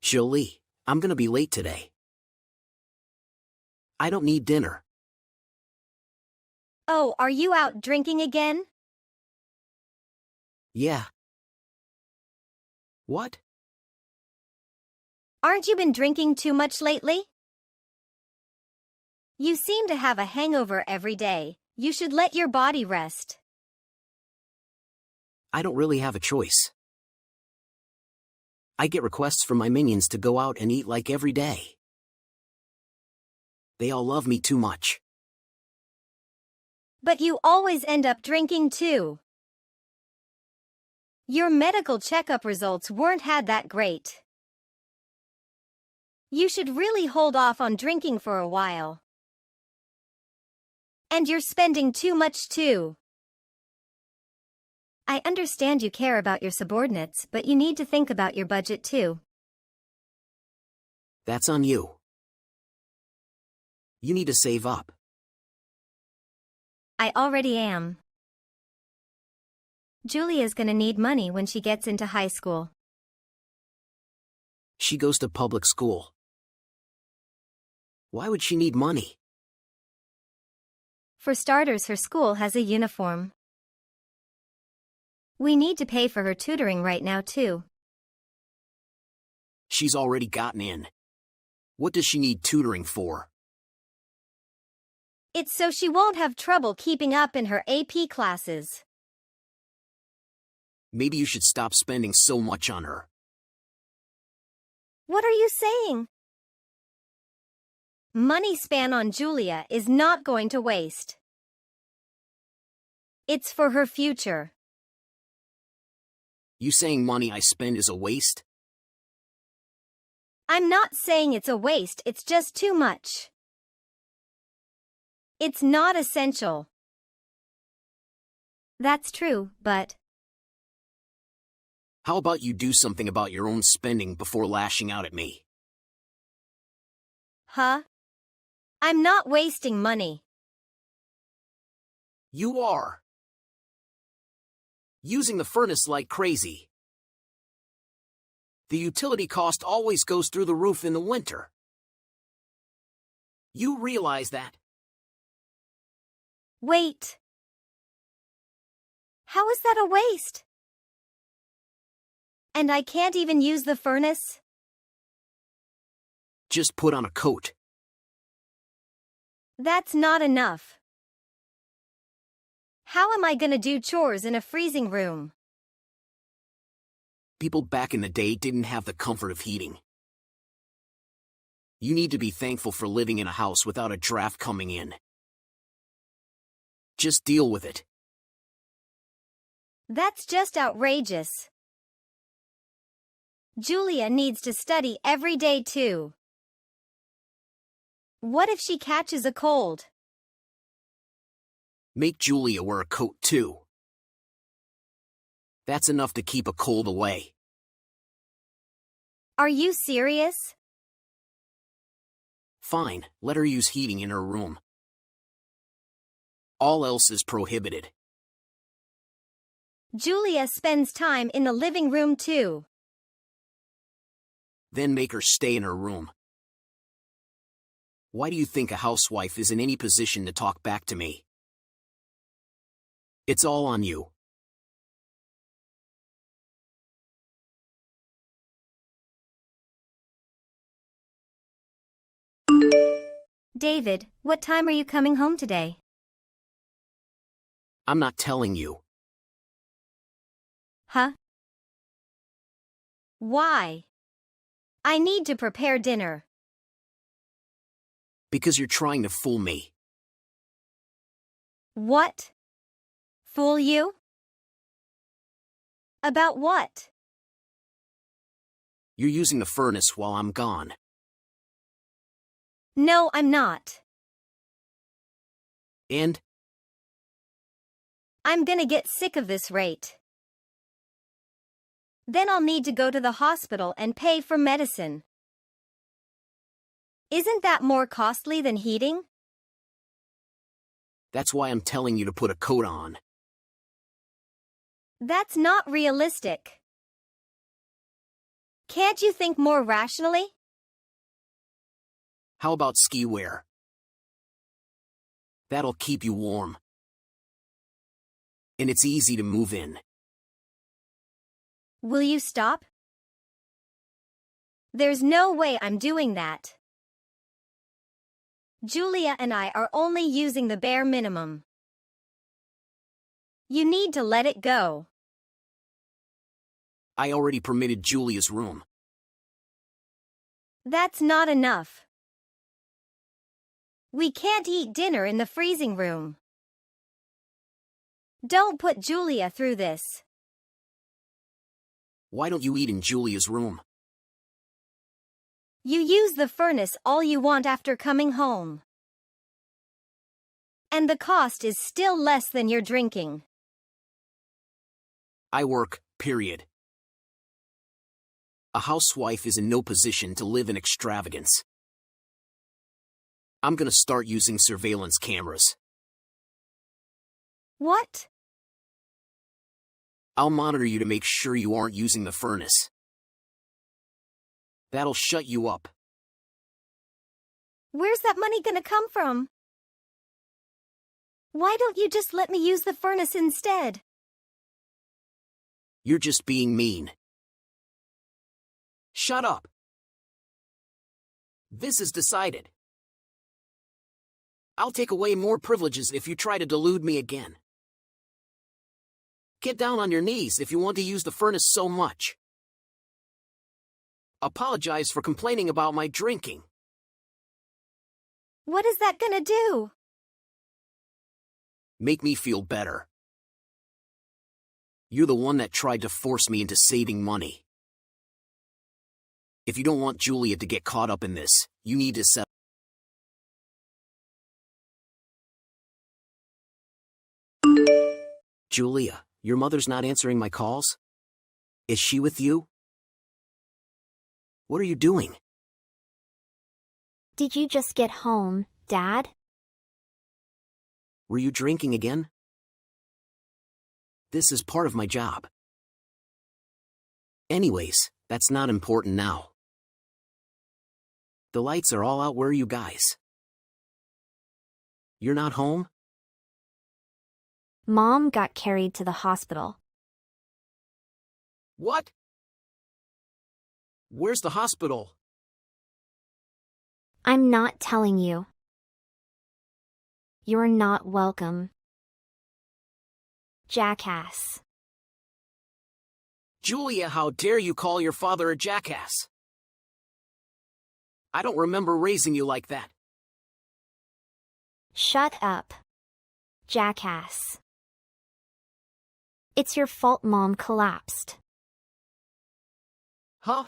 Jolie, I'm gonna be late today. I don't need dinner. Oh, are you out drinking again? Yeah. What? Aren't you been drinking too much lately? You seem to have a hangover every day. You should let your body rest. I don't really have a choice. I get requests from my minions to go out and eat like every day. They all love me too much. But you always end up drinking too. Your medical checkup results weren't that great. You should really hold off on drinking for a while. And you're spending too much too. I understand you care about your subordinates, but you need to think about your budget too. That's on you. You need to save up. I already am. Julia's gonna need money when she gets into high school. She goes to public school. Why would she need money? For starters, her school has a uniform. We need to pay for her tutoring right now too. She's already gotten in. What does she need tutoring for? It's so she won't have trouble keeping up in her AP classes. Maybe you should stop spending so much on her. What are you saying? Money spent on Julia is not going to waste. It's for her future. You saying money I spend is a waste? I'm not saying it's a waste, it's just too much. It's not essential. That's true, but... How about you do something about your own spending before lashing out at me? Huh? I'm not wasting money. You are. Using the furnace like crazy. The utility cost always goes through the roof in the winter. You realize that? Wait. How is that a waste? And I can't even use the furnace? Just put on a coat. That's not enough. How am I gonna do chores in a freezing room? People back in the day didn't have the comfort of heating. You need to be thankful for living in a house without a draft coming in. Just deal with it. That's just outrageous. Julia needs to study every day too. What if she catches a cold? Make Julia wear a coat too. That's enough to keep a cold away. Are you serious? Fine, let her use heating in her room. All else is prohibited. Julia spends time in the living room too. Then make her stay in her room. Why do you think a housewife is in any position to talk back to me? It's all on you. David, what time are you coming home today? I'm not telling you. Huh? Why? I need to prepare dinner. Because you're trying to fool me. What? Fool you? About what? You're using the furnace while I'm gone. No, I'm not. And? I'm gonna get sick of this rate. Then I'll need to go to the hospital and pay for medicine. Isn't that more costly than heating? That's why I'm telling you to put a coat on. That's not realistic. Can't you think more rationally? How about ski wear? That'll keep you warm. And it's easy to move in. Will you stop? There's no way I'm doing that. Julia and I are only using the bare minimum. You need to let it go. I already permitted Julia's room. That's not enough. We can't eat dinner in the freezing room. Don't put Julia through this. Why don't you eat in Julia's room? You use the furnace all you want after coming home. And the cost is still less than your drinking. I work, period. A housewife is in no position to live in extravagance. I'm gonna start using surveillance cameras. What? I'll monitor you to make sure you aren't using the furnace. That'll shut you up. Where's that money gonna come from? Why don't you just let me use the furnace instead? You're just being mean. Shut up. This is decided. I'll take away more privileges if you try to delude me again. Get down on your knees if you want to use the furnace so much. Apologize for complaining about my drinking. What is that gonna do? Make me feel better. You're the one that tried to force me into saving money. If you don't want Julia to get caught up in this, you need to settle. Julia, your mother's not answering my calls? Is she with you? What are you doing? Did you just get home, Dad? Were you drinking again? This is part of my job. Anyways, that's not important now. The lights are all out. Where are you guys? You're not home? Mom got carried to the hospital. What? Where's the hospital? I'm not telling you. You're not welcome. Jackass. Julia, how dare you call your father a jackass? I don't remember raising you like that. Shut up. Jackass. It's your fault Mom collapsed. Huh?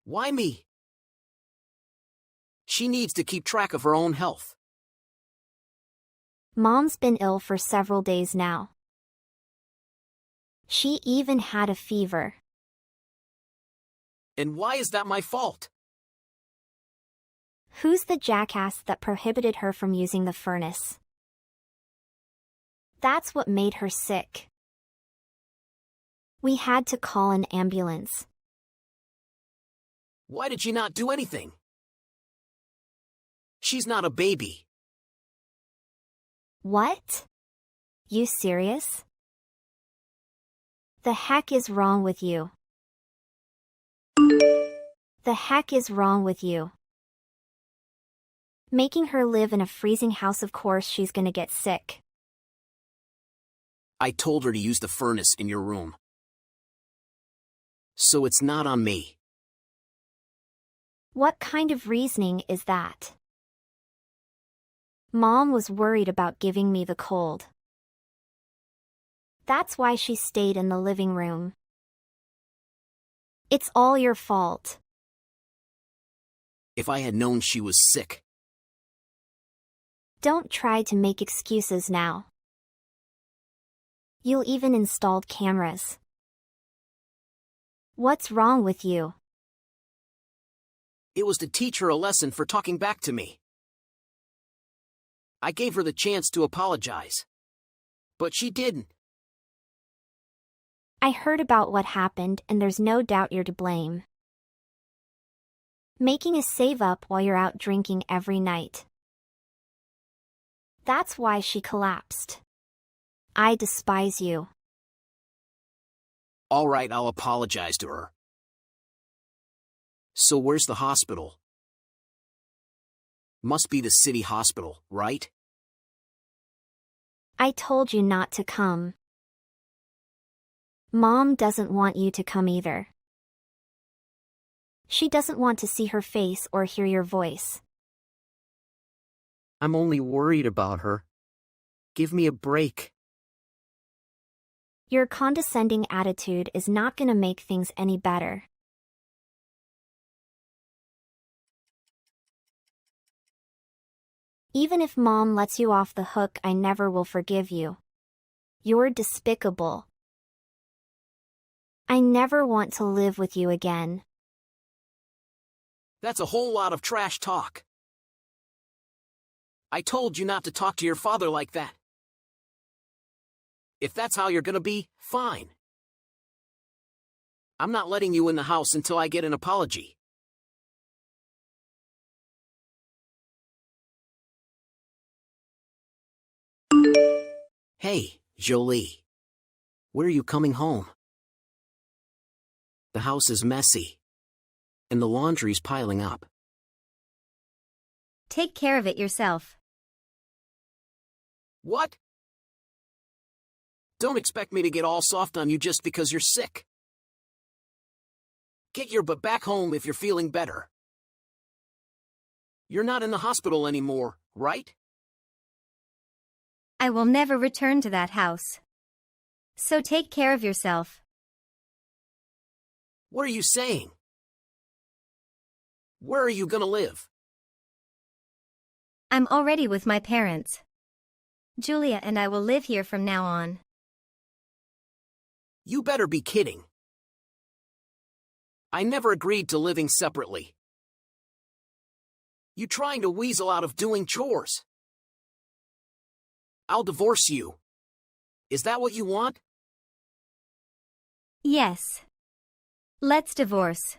Why me? She needs to keep track of her own health. Mom's been ill for several days now. She even had a fever. And why is that my fault? Who's the jackass that prohibited her from using the furnace? That's what made her sick. We had to call an ambulance. Why did she not do anything? She's not a baby. What? You serious? The heck is wrong with you? The heck is wrong with you? Making her live in a freezing house, of course she's gonna get sick. I told her to use the furnace in your room. So it's not on me. What kind of reasoning is that? Mom was worried about giving me the cold. That's why she stayed in the living room. It's all your fault. If I had known she was sick. Don't try to make excuses now. You even installed cameras. What's wrong with you? It was to teach her a lesson for talking back to me. I gave her the chance to apologize. But she didn't. I heard about what happened and there's no doubt you're to blame. Making a save up while you're out drinking every night. That's why she collapsed. I despise you. All right, I'll apologize to her. So where's the hospital? Must be the city hospital, right? I told you not to come. Mom doesn't want you to come either. She doesn't want to see her face or hear your voice. I'm only worried about her. Give me a break. Your condescending attitude is not going to make things any better. Even if Mom lets you off the hook, I never will forgive you. You're despicable. I never want to live with you again. That's a whole lot of trash talk. I told you not to talk to your father like that. If that's how you're gonna be, fine. I'm not letting you in the house until I get an apology. Hey, Jolie. Where are you coming home? The house is messy. And the laundry's piling up. Take care of it yourself. What? Don't expect me to get all soft on you just because you're sick. Get your butt back home if you're feeling better. You're not in the hospital anymore, right? I will never return to that house. So take care of yourself. What are you saying? Where are you gonna live? I'm already with my parents. Julia and I will live here from now on. You better be kidding. I never agreed to living separately. You trying to weasel out of doing chores. I'll divorce you. Is that what you want? Yes. Let's divorce.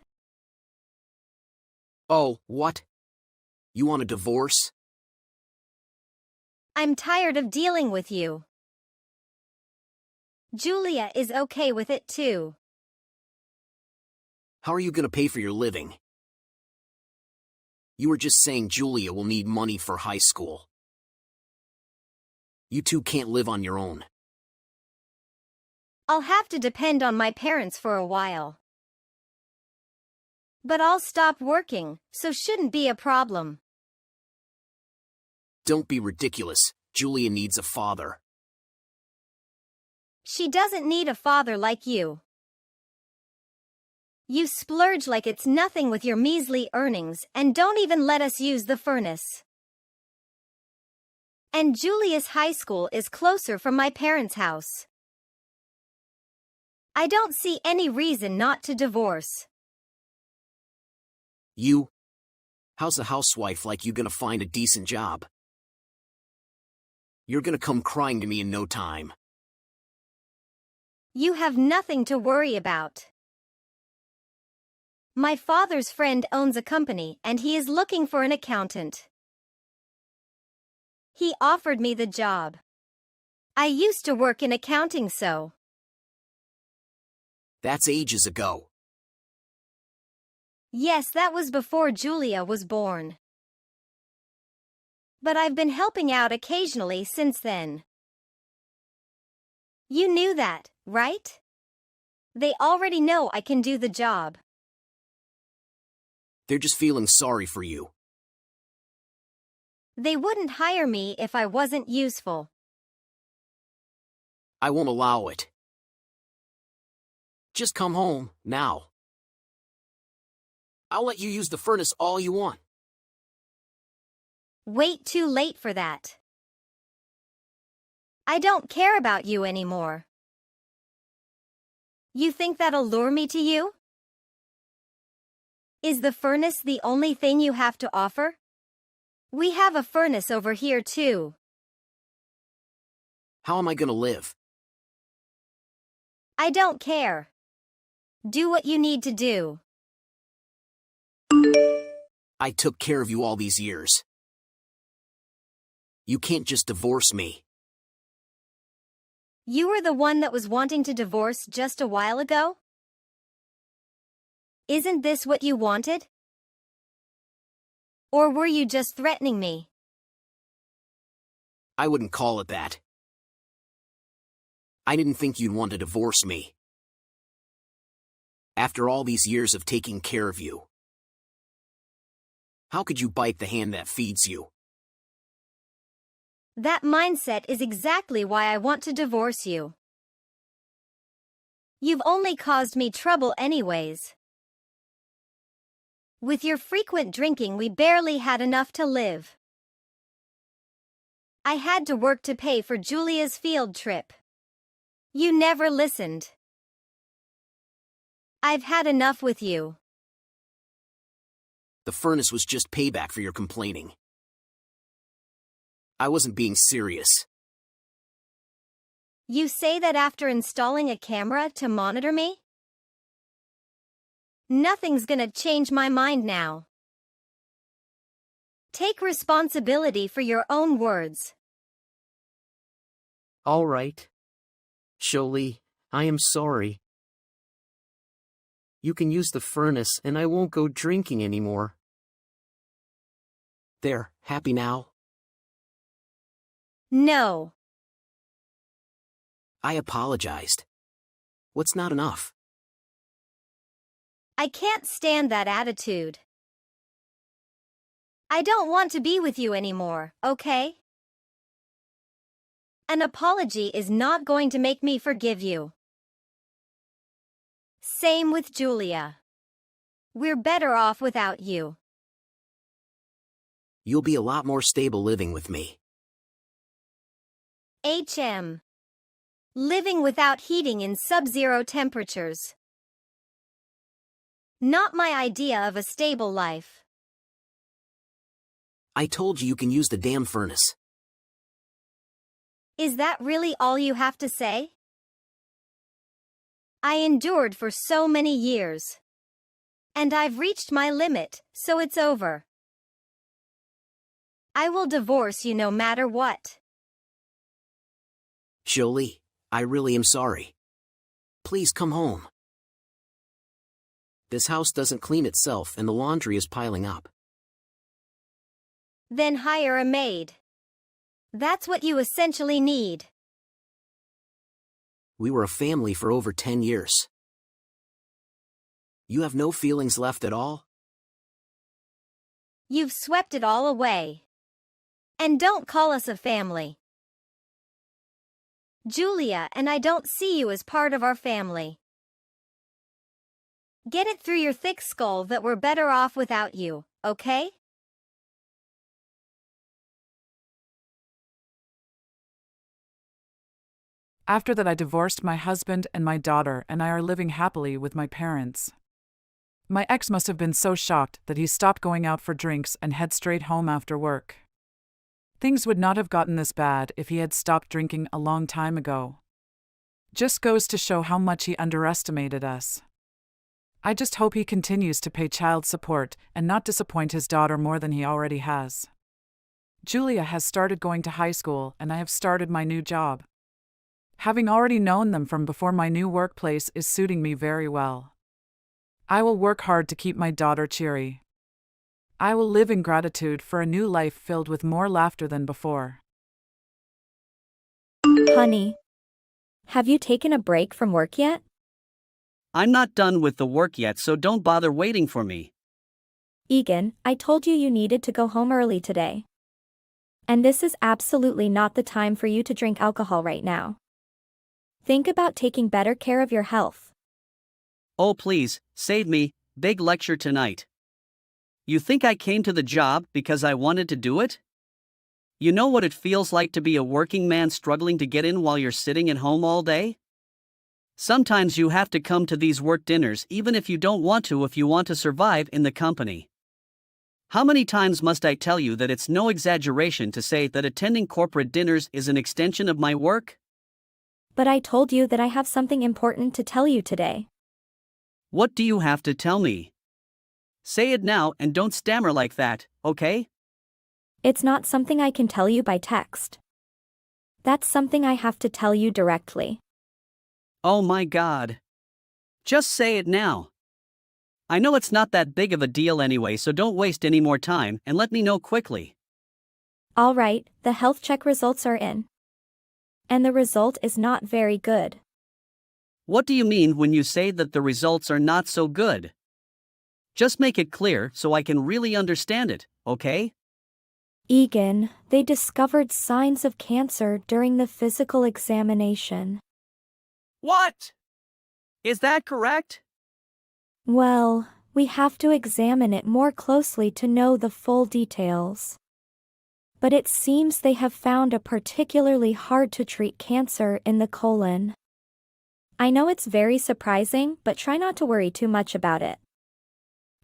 Oh, what? You want a divorce? I'm tired of dealing with you. Julia is okay with it too. How are you gonna pay for your living? You were just saying Julia will need money for high school. You two can't live on your own. I'll have to depend on my parents for a while. But I'll stop working, so shouldn't be a problem. Don't be ridiculous. Julia needs a father. She doesn't need a father like you. You splurge like it's nothing with your measly earnings and don't even let us use the furnace. And Julia's high school is closer from my parents' house. I don't see any reason not to divorce. You? How's a housewife like you gonna find a decent job? You're gonna come crying to me in no time. You have nothing to worry about. My father's friend owns a company and he is looking for an accountant. He offered me the job. I used to work in accounting, so. That's ages ago. Yes, that was before Julia was born. But I've been helping out occasionally since then. You knew that, right? They already know I can do the job. They're just feeling sorry for you. They wouldn't hire me if I wasn't useful. I won't allow it. Just come home, now. I'll let you use the furnace all you want. Wait too late for that. I don't care about you anymore. You think that'll lure me to you? Is the furnace the only thing you have to offer? We have a furnace over here too. How am I gonna live? I don't care. Do what you need to do. I took care of you all these years. You can't just divorce me. You were the one that was wanting to divorce just a while ago? Isn't this what you wanted? Or were you just threatening me? I wouldn't call it that. I didn't think you'd want to divorce me. After all these years of taking care of you. How could you bite the hand that feeds you? That mindset is exactly why I want to divorce you. You've only caused me trouble anyways. With your frequent drinking, we barely had enough to live. I had to work to pay for Julia's field trip. You never listened. I've had enough with you. The furnace was just payback for your complaining. I wasn't being serious. You say that after installing a camera to monitor me? Nothing's gonna change my mind now. Take responsibility for your own words. All right. Jolie, I am sorry. You can use the furnace and I won't go drinking anymore. There, happy now? No. I apologized. What's not enough? I can't stand that attitude. I don't want to be with you anymore, okay? An apology is not going to make me forgive you. Same with Julia. We're better off without you. You'll be a lot more stable living with me. Living without heating in sub-zero temperatures. Not my idea of a stable life. I told you can use the damn furnace. Is that really all you have to say? I endured for so many years. And I've reached my limit, so it's over. I will divorce you no matter what. Jolie, I really am sorry. Please come home. This house doesn't clean itself and the laundry is piling up. Then hire a maid. That's what you essentially need. We were a family for over 10 years. You have no feelings left at all? You've swept it all away. And don't call us a family. Julia and I don't see you as part of our family. Get it through your thick skull that we're better off without you, okay? After that, I divorced my husband, and my daughter and I are living happily with my parents. My ex must have been so shocked that he stopped going out for drinks and head straight home after work. Things would not have gotten this bad if he had stopped drinking a long time ago. Just goes to show how much he underestimated us. I just hope he continues to pay child support and not disappoint his daughter more than he already has. Julia has started going to high school and I have started my new job. Having already known them from before, my new workplace is suiting me very well. I will work hard to keep my daughter cheery. I will live in gratitude for a new life filled with more laughter than before. Honey, have you taken a break from work yet? I'm not done with the work yet, so don't bother waiting for me. Egan, I told you you needed to go home early today. And this is absolutely not the time for you to drink alcohol right now. Think about taking better care of your health. Oh please, save me, big lecture tonight. You think I came to the job because I wanted to do it? You know what it feels like to be a working man struggling to get in while you're sitting at home all day? Sometimes you have to come to these work dinners even if you don't want to, if you want to survive in the company. How many times must I tell you that it's no exaggeration to say that attending corporate dinners is an extension of my work? But I told you that I have something important to tell you today. What do you have to tell me? say it now and don't stammer like that, okay? It's not something I can tell you by text. That's something I have to tell you directly. Oh my god. Just say it now. I know it's not that big of a deal anyway, so don't waste any more time and let me know quickly. All right, the health check results are in. And the result is not very good. What do you mean when you say that the results are not so good? Just make it clear so I can really understand it, okay? Egan, they discovered signs of cancer during the physical examination. What? Is that correct? Well, we have to examine it more closely to know the full details. But it seems they have found a particularly hard-to-treat cancer in the colon. I know it's very surprising, but try not to worry too much about it.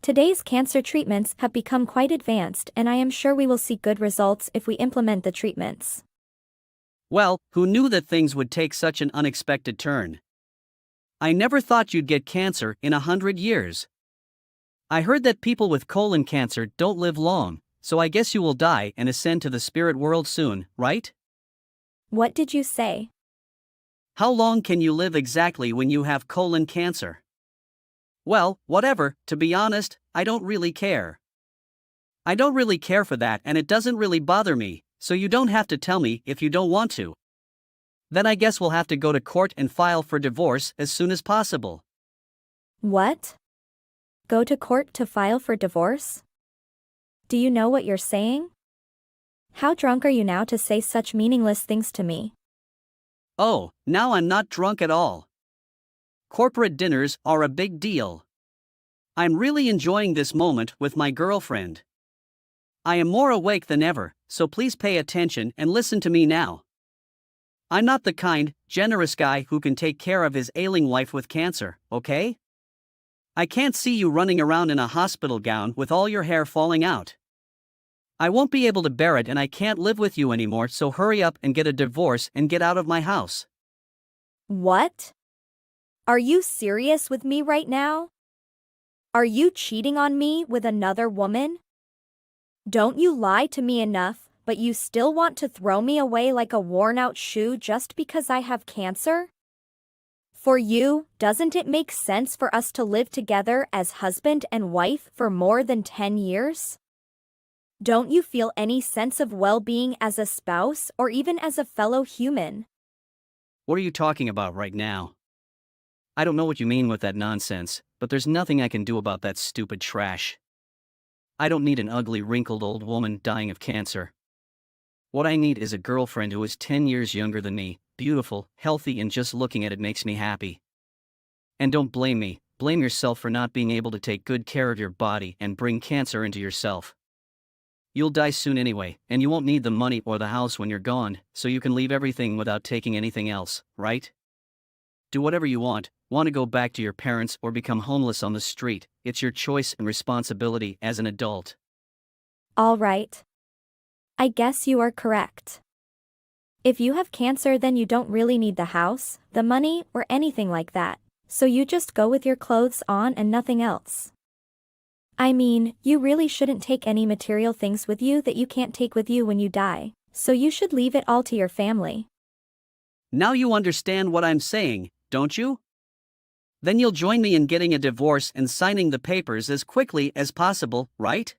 Today's cancer treatments have become quite advanced, and I am sure we will see good results if we implement the treatments. Well, who knew that things would take such an unexpected turn? I never thought you'd get cancer in 100 years. I heard that people with colon cancer don't live long, so I guess you will die and ascend to the spirit world soon, right? What did you say? How long can you live exactly when you have colon cancer? Well, whatever, to be honest, I don't really care. I don't really care for that, and it doesn't really bother me, so you don't have to tell me if you don't want to. Then I guess we'll have to go to court and file for divorce as soon as possible. What? Go to court to file for divorce? Do you know what you're saying? How drunk are you now to say such meaningless things to me? Oh, now I'm not drunk at all. Corporate dinners are a big deal. I'm really enjoying this moment with my girlfriend. I am more awake than ever, so please pay attention and listen to me now. I'm not the kind, generous guy who can take care of his ailing wife with cancer, okay? I can't see you running around in a hospital gown with all your hair falling out. I won't be able to bear it, and I can't live with you anymore, so hurry up and get a divorce and get out of my house. What? Are you serious with me right now? Are you cheating on me with another woman? Don't you lie to me enough, but you still want to throw me away like a worn-out shoe just because I have cancer? For you, doesn't it make sense for us to live together as husband and wife for more than 10 years? Don't you feel any sense of well-being as a spouse or even as a fellow human? What are you talking about right now? I don't know what you mean with that nonsense, but there's nothing I can do about that stupid trash. I don't need an ugly, wrinkled old woman dying of cancer. What I need is a girlfriend who is 10 years younger than me, beautiful, healthy, and just looking at it makes me happy. And don't blame me, blame yourself for not being able to take good care of your body and bring cancer into yourself. You'll die soon anyway, and you won't need the money or the house when you're gone, so you can leave everything without taking anything else, right? Do whatever you want to go back to your parents or become homeless on the street, it's your choice and responsibility as an adult. All right. I guess you are correct. If you have cancer, then you don't really need the house, the money, or anything like that, so you just go with your clothes on and nothing else. I mean, you really shouldn't take any material things with you that you can't take with you when you die, so you should leave it all to your family. Now you understand what I'm saying, don't you? Then you'll join me in getting a divorce and signing the papers as quickly as possible, right?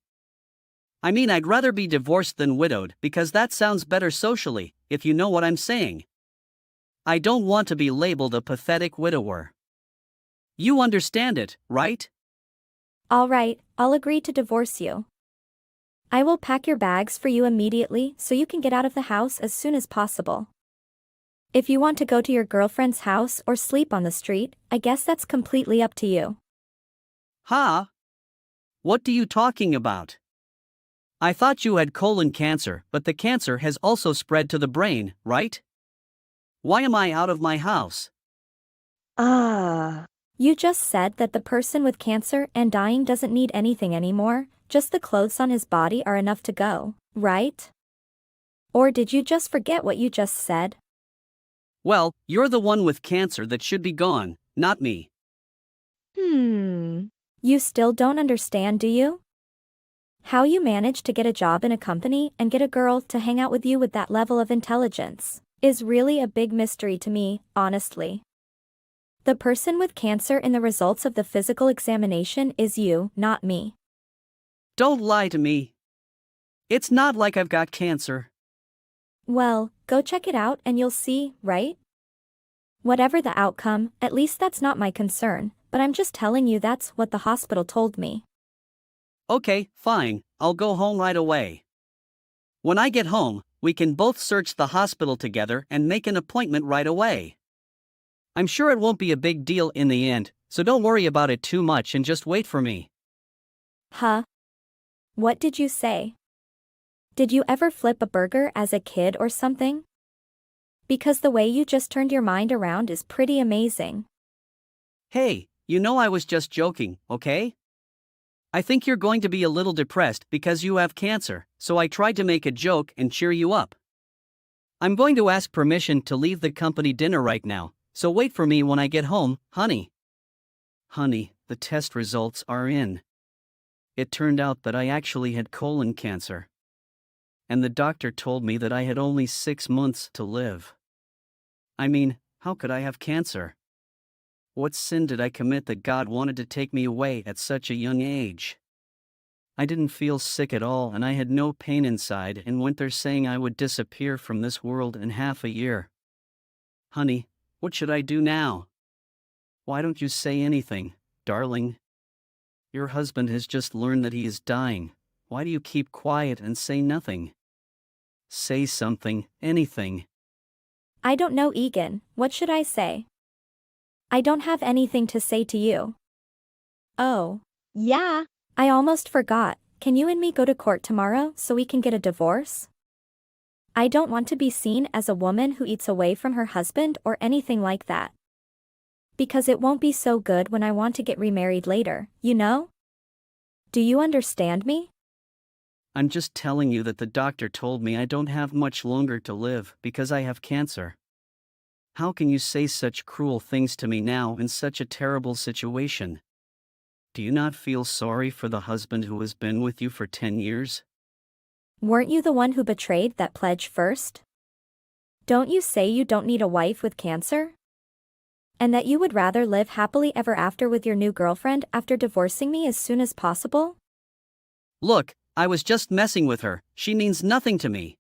I mean, I'd rather be divorced than widowed because that sounds better socially, if you know what I'm saying. I don't want to be labeled a pathetic widower. You understand it, right? All right, I'll agree to divorce you. I will pack your bags for you immediately so you can get out of the house as soon as possible. If you want to go to your girlfriend's house or sleep on the street, I guess that's completely up to you. Huh? What are you talking about? I thought you had colon cancer, but the cancer has also spread to the brain, right? Why am I out of my house? You just said that the person with cancer and dying doesn't need anything anymore, just the clothes on his body are enough to go, right? Or did you just forget what you just said? Well, you're the one with cancer that should be gone, not me. You still don't understand, do you? How you managed to get a job in a company and get a girl to hang out with you with that level of intelligence is really a big mystery to me, honestly. The person with cancer in the results of the physical examination is you, not me. Don't lie to me. It's not like I've got cancer. Well, go check it out and you'll see, right? Whatever the outcome, at least that's not my concern, but I'm just telling you that's what the hospital told me. Okay, fine, I'll go home right away. When I get home, we can both search the hospital together and make an appointment right away. I'm sure it won't be a big deal in the end, so don't worry about it too much and just wait for me. Huh? What did you say? Did you ever flip a burger as a kid or something? Because the way you just turned your mind around is pretty amazing. Hey, you know I was just joking, okay? I think you're going to be a little depressed because you have cancer, so I tried to make a joke and cheer you up. I'm going to ask permission to leave the company dinner right now, so wait for me when I get home, honey. Honey, the test results are in. It turned out that I actually had colon cancer. And the doctor told me that I had only 6 months to live. I mean, how could I have cancer? What sin did I commit that God wanted to take me away at such a young age? I didn't feel sick at all and I had no pain inside and went there saying I would disappear from this world in half a year. Honey, what should I do now? Why don't you say anything, darling? Your husband has just learned that he is dying. Why do you keep quiet and say nothing? Say something, anything. I don't know, Egan, what should I say? I don't have anything to say to you. Oh. Yeah. I almost forgot, can you and me go to court tomorrow so we can get a divorce? I don't want to be seen as a woman who eats away from her husband or anything like that. Because it won't be so good when I want to get remarried later, you know? Do you understand me? I'm just telling you that the doctor told me I don't have much longer to live because I have cancer. How can you say such cruel things to me now in such a terrible situation? Do you not feel sorry for the husband who has been with you for 10 years? Weren't you the one who betrayed that pledge first? Don't you say you don't need a wife with cancer? And that you would rather live happily ever after with your new girlfriend after divorcing me as soon as possible? Look, I was just messing with her, she means nothing to me.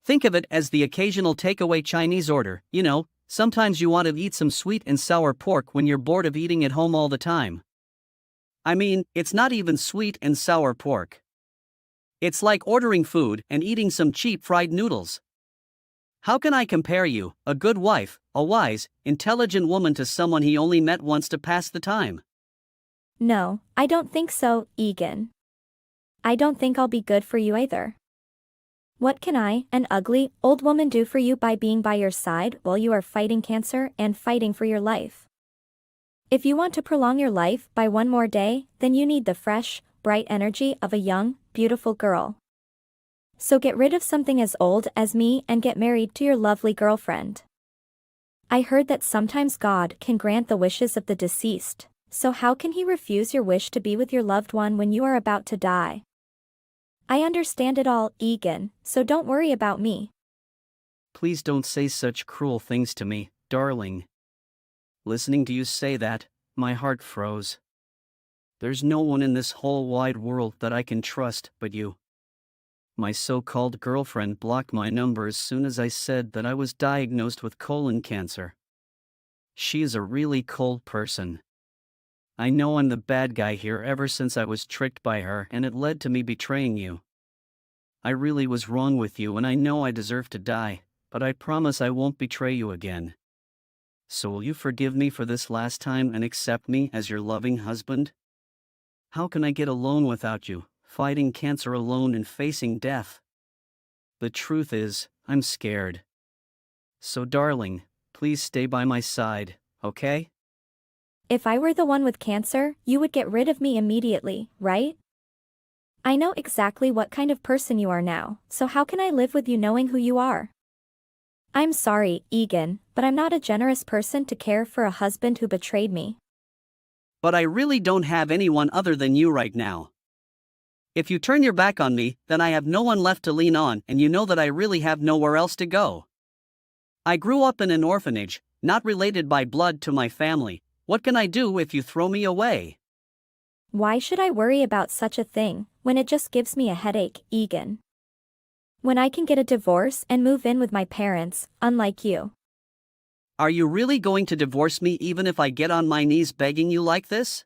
Think of it as the occasional takeaway Chinese order, you know, sometimes you want to eat some sweet and sour pork when you're bored of eating at home all the time. I mean, it's not even sweet and sour pork. It's like ordering food and eating some cheap fried noodles. How can I compare you, a good wife, a wise, intelligent woman, to someone he only met once to pass the time? No, I don't think so, Egan. I don't think I'll be good for you either. What can I, an ugly, old woman, do for you by being by your side while you are fighting cancer and fighting for your life? If you want to prolong your life by one more day, then you need the fresh, bright energy of a young, beautiful girl. So get rid of something as old as me and get married to your lovely girlfriend. I heard that sometimes God can grant the wishes of the deceased, so how can he refuse your wish to be with your loved one when you are about to die? I understand it all, Egan, so don't worry about me. Please don't say such cruel things to me, darling. Listening to you say that, my heart froze. There's no one in this whole wide world that I can trust but you. My so-called girlfriend blocked my number as soon as I said that I was diagnosed with colon cancer. She is a really cold person. I know I'm the bad guy here ever since I was tricked by her and it led to me betraying you. I really was wrong with you and I know I deserve to die, but I promise I won't betray you again. So will you forgive me for this last time and accept me as your loving husband? How can I get alone without you, fighting cancer alone and facing death? The truth is, I'm scared. So darling, please stay by my side, okay? If I were the one with cancer, you would get rid of me immediately, right? I know exactly what kind of person you are now, so how can I live with you knowing who you are? I'm sorry, Egan, but I'm not a generous person to care for a husband who betrayed me. But I really don't have anyone other than you right now. If you turn your back on me, then I have no one left to lean on, and you know that I really have nowhere else to go. I grew up in an orphanage, not related by blood to my family. What can I do if you throw me away? Why should I worry about such a thing, when it just gives me a headache, Egan? When I can get a divorce and move in with my parents, unlike you. Are you really going to divorce me even if I get on my knees begging you like this?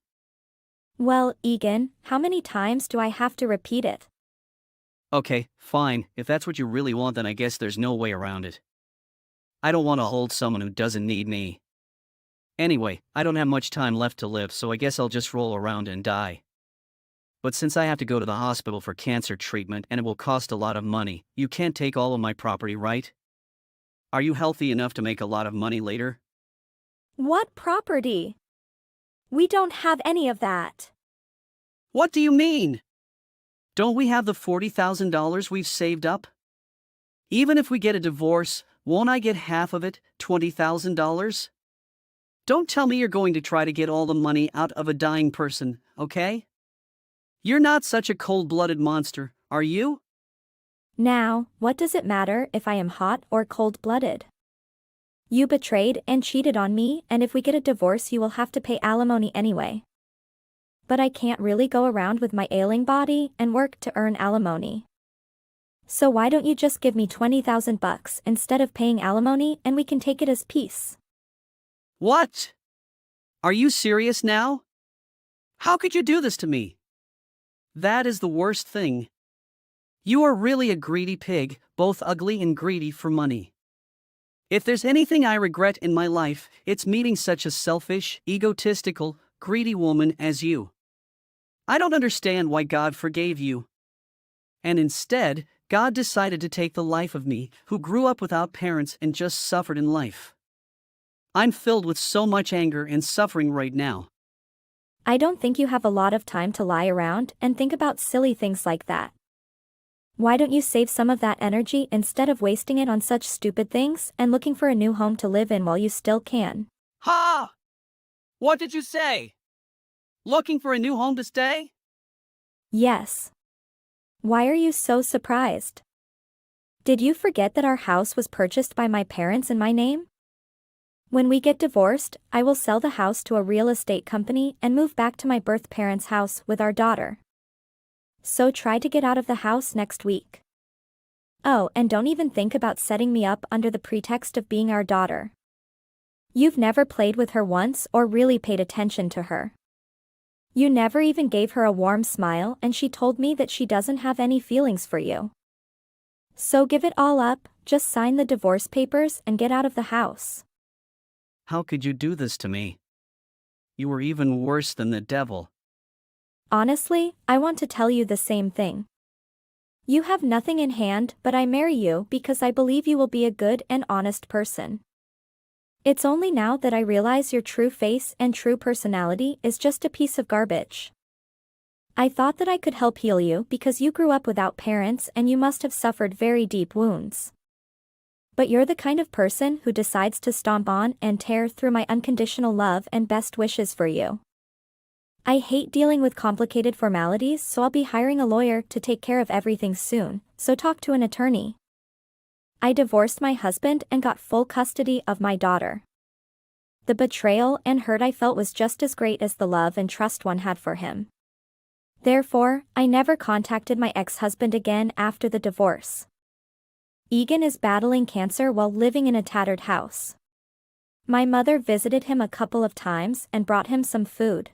Well, Egan, how many times do I have to repeat it? Okay, fine, if that's what you really want, then I guess there's no way around it. I don't want to hold someone who doesn't need me. Anyway, I don't have much time left to live, so I guess I'll just roll around and die. But since I have to go to the hospital for cancer treatment and it will cost a lot of money, you can't take all of my property, right? Are you healthy enough to make a lot of money later? What property? We don't have any of that. What do you mean? Don't we have the $40,000 we've saved up? Even if we get a divorce, won't I get half of it, $20,000? Don't tell me you're going to try to get all the money out of a dying person, okay? You're not such a cold-blooded monster, are you? Now, what does it matter if I am hot or cold-blooded? You betrayed and cheated on me, and if we get a divorce you will have to pay alimony anyway. But I can't really go around with my ailing body and work to earn alimony. So why don't you just give me $20,000 instead of paying alimony and we can take it as peace? What? Are you serious now? How could you do this to me? That is the worst thing. You are really a greedy pig, both ugly and greedy for money. If there's anything I regret in my life, it's meeting such a selfish, egotistical, greedy woman as you. I don't understand why God forgave you. And instead, God decided to take the life of me, who grew up without parents and just suffered in life. I'm filled with so much anger and suffering right now. I don't think you have a lot of time to lie around and think about silly things like that. Why don't you save some of that energy instead of wasting it on such stupid things and looking for a new home to live in while you still can? Ha! What did you say? Looking for a new home to stay? Yes. Why are you so surprised? Did you forget that our house was purchased by my parents in my name? When we get divorced, I will sell the house to a real estate company and move back to my birth parents' house with our daughter. So try to get out of the house next week. Oh, and don't even think about setting me up under the pretext of being our daughter. You've never played with her once or really paid attention to her. You never even gave her a warm smile, and she told me that she doesn't have any feelings for you. So give it all up, just sign the divorce papers and get out of the house. How could you do this to me? You were even worse than the devil. Honestly, I want to tell you the same thing. You have nothing in hand, but I marry you because I believe you will be a good and honest person. It's only now that I realize your true face and true personality is just a piece of garbage. I thought that I could help heal you because you grew up without parents and you must have suffered very deep wounds. But you're the kind of person who decides to stomp on and tear through my unconditional love and best wishes for you. I hate dealing with complicated formalities, so I'll be hiring a lawyer to take care of everything soon, so talk to an attorney. I divorced my husband and got full custody of my daughter. The betrayal and hurt I felt was just as great as the love and trust one had for him. Therefore, I never contacted my ex-husband again after the divorce. Egan is battling cancer while living in a tattered house. My mother visited him a couple of times and brought him some food.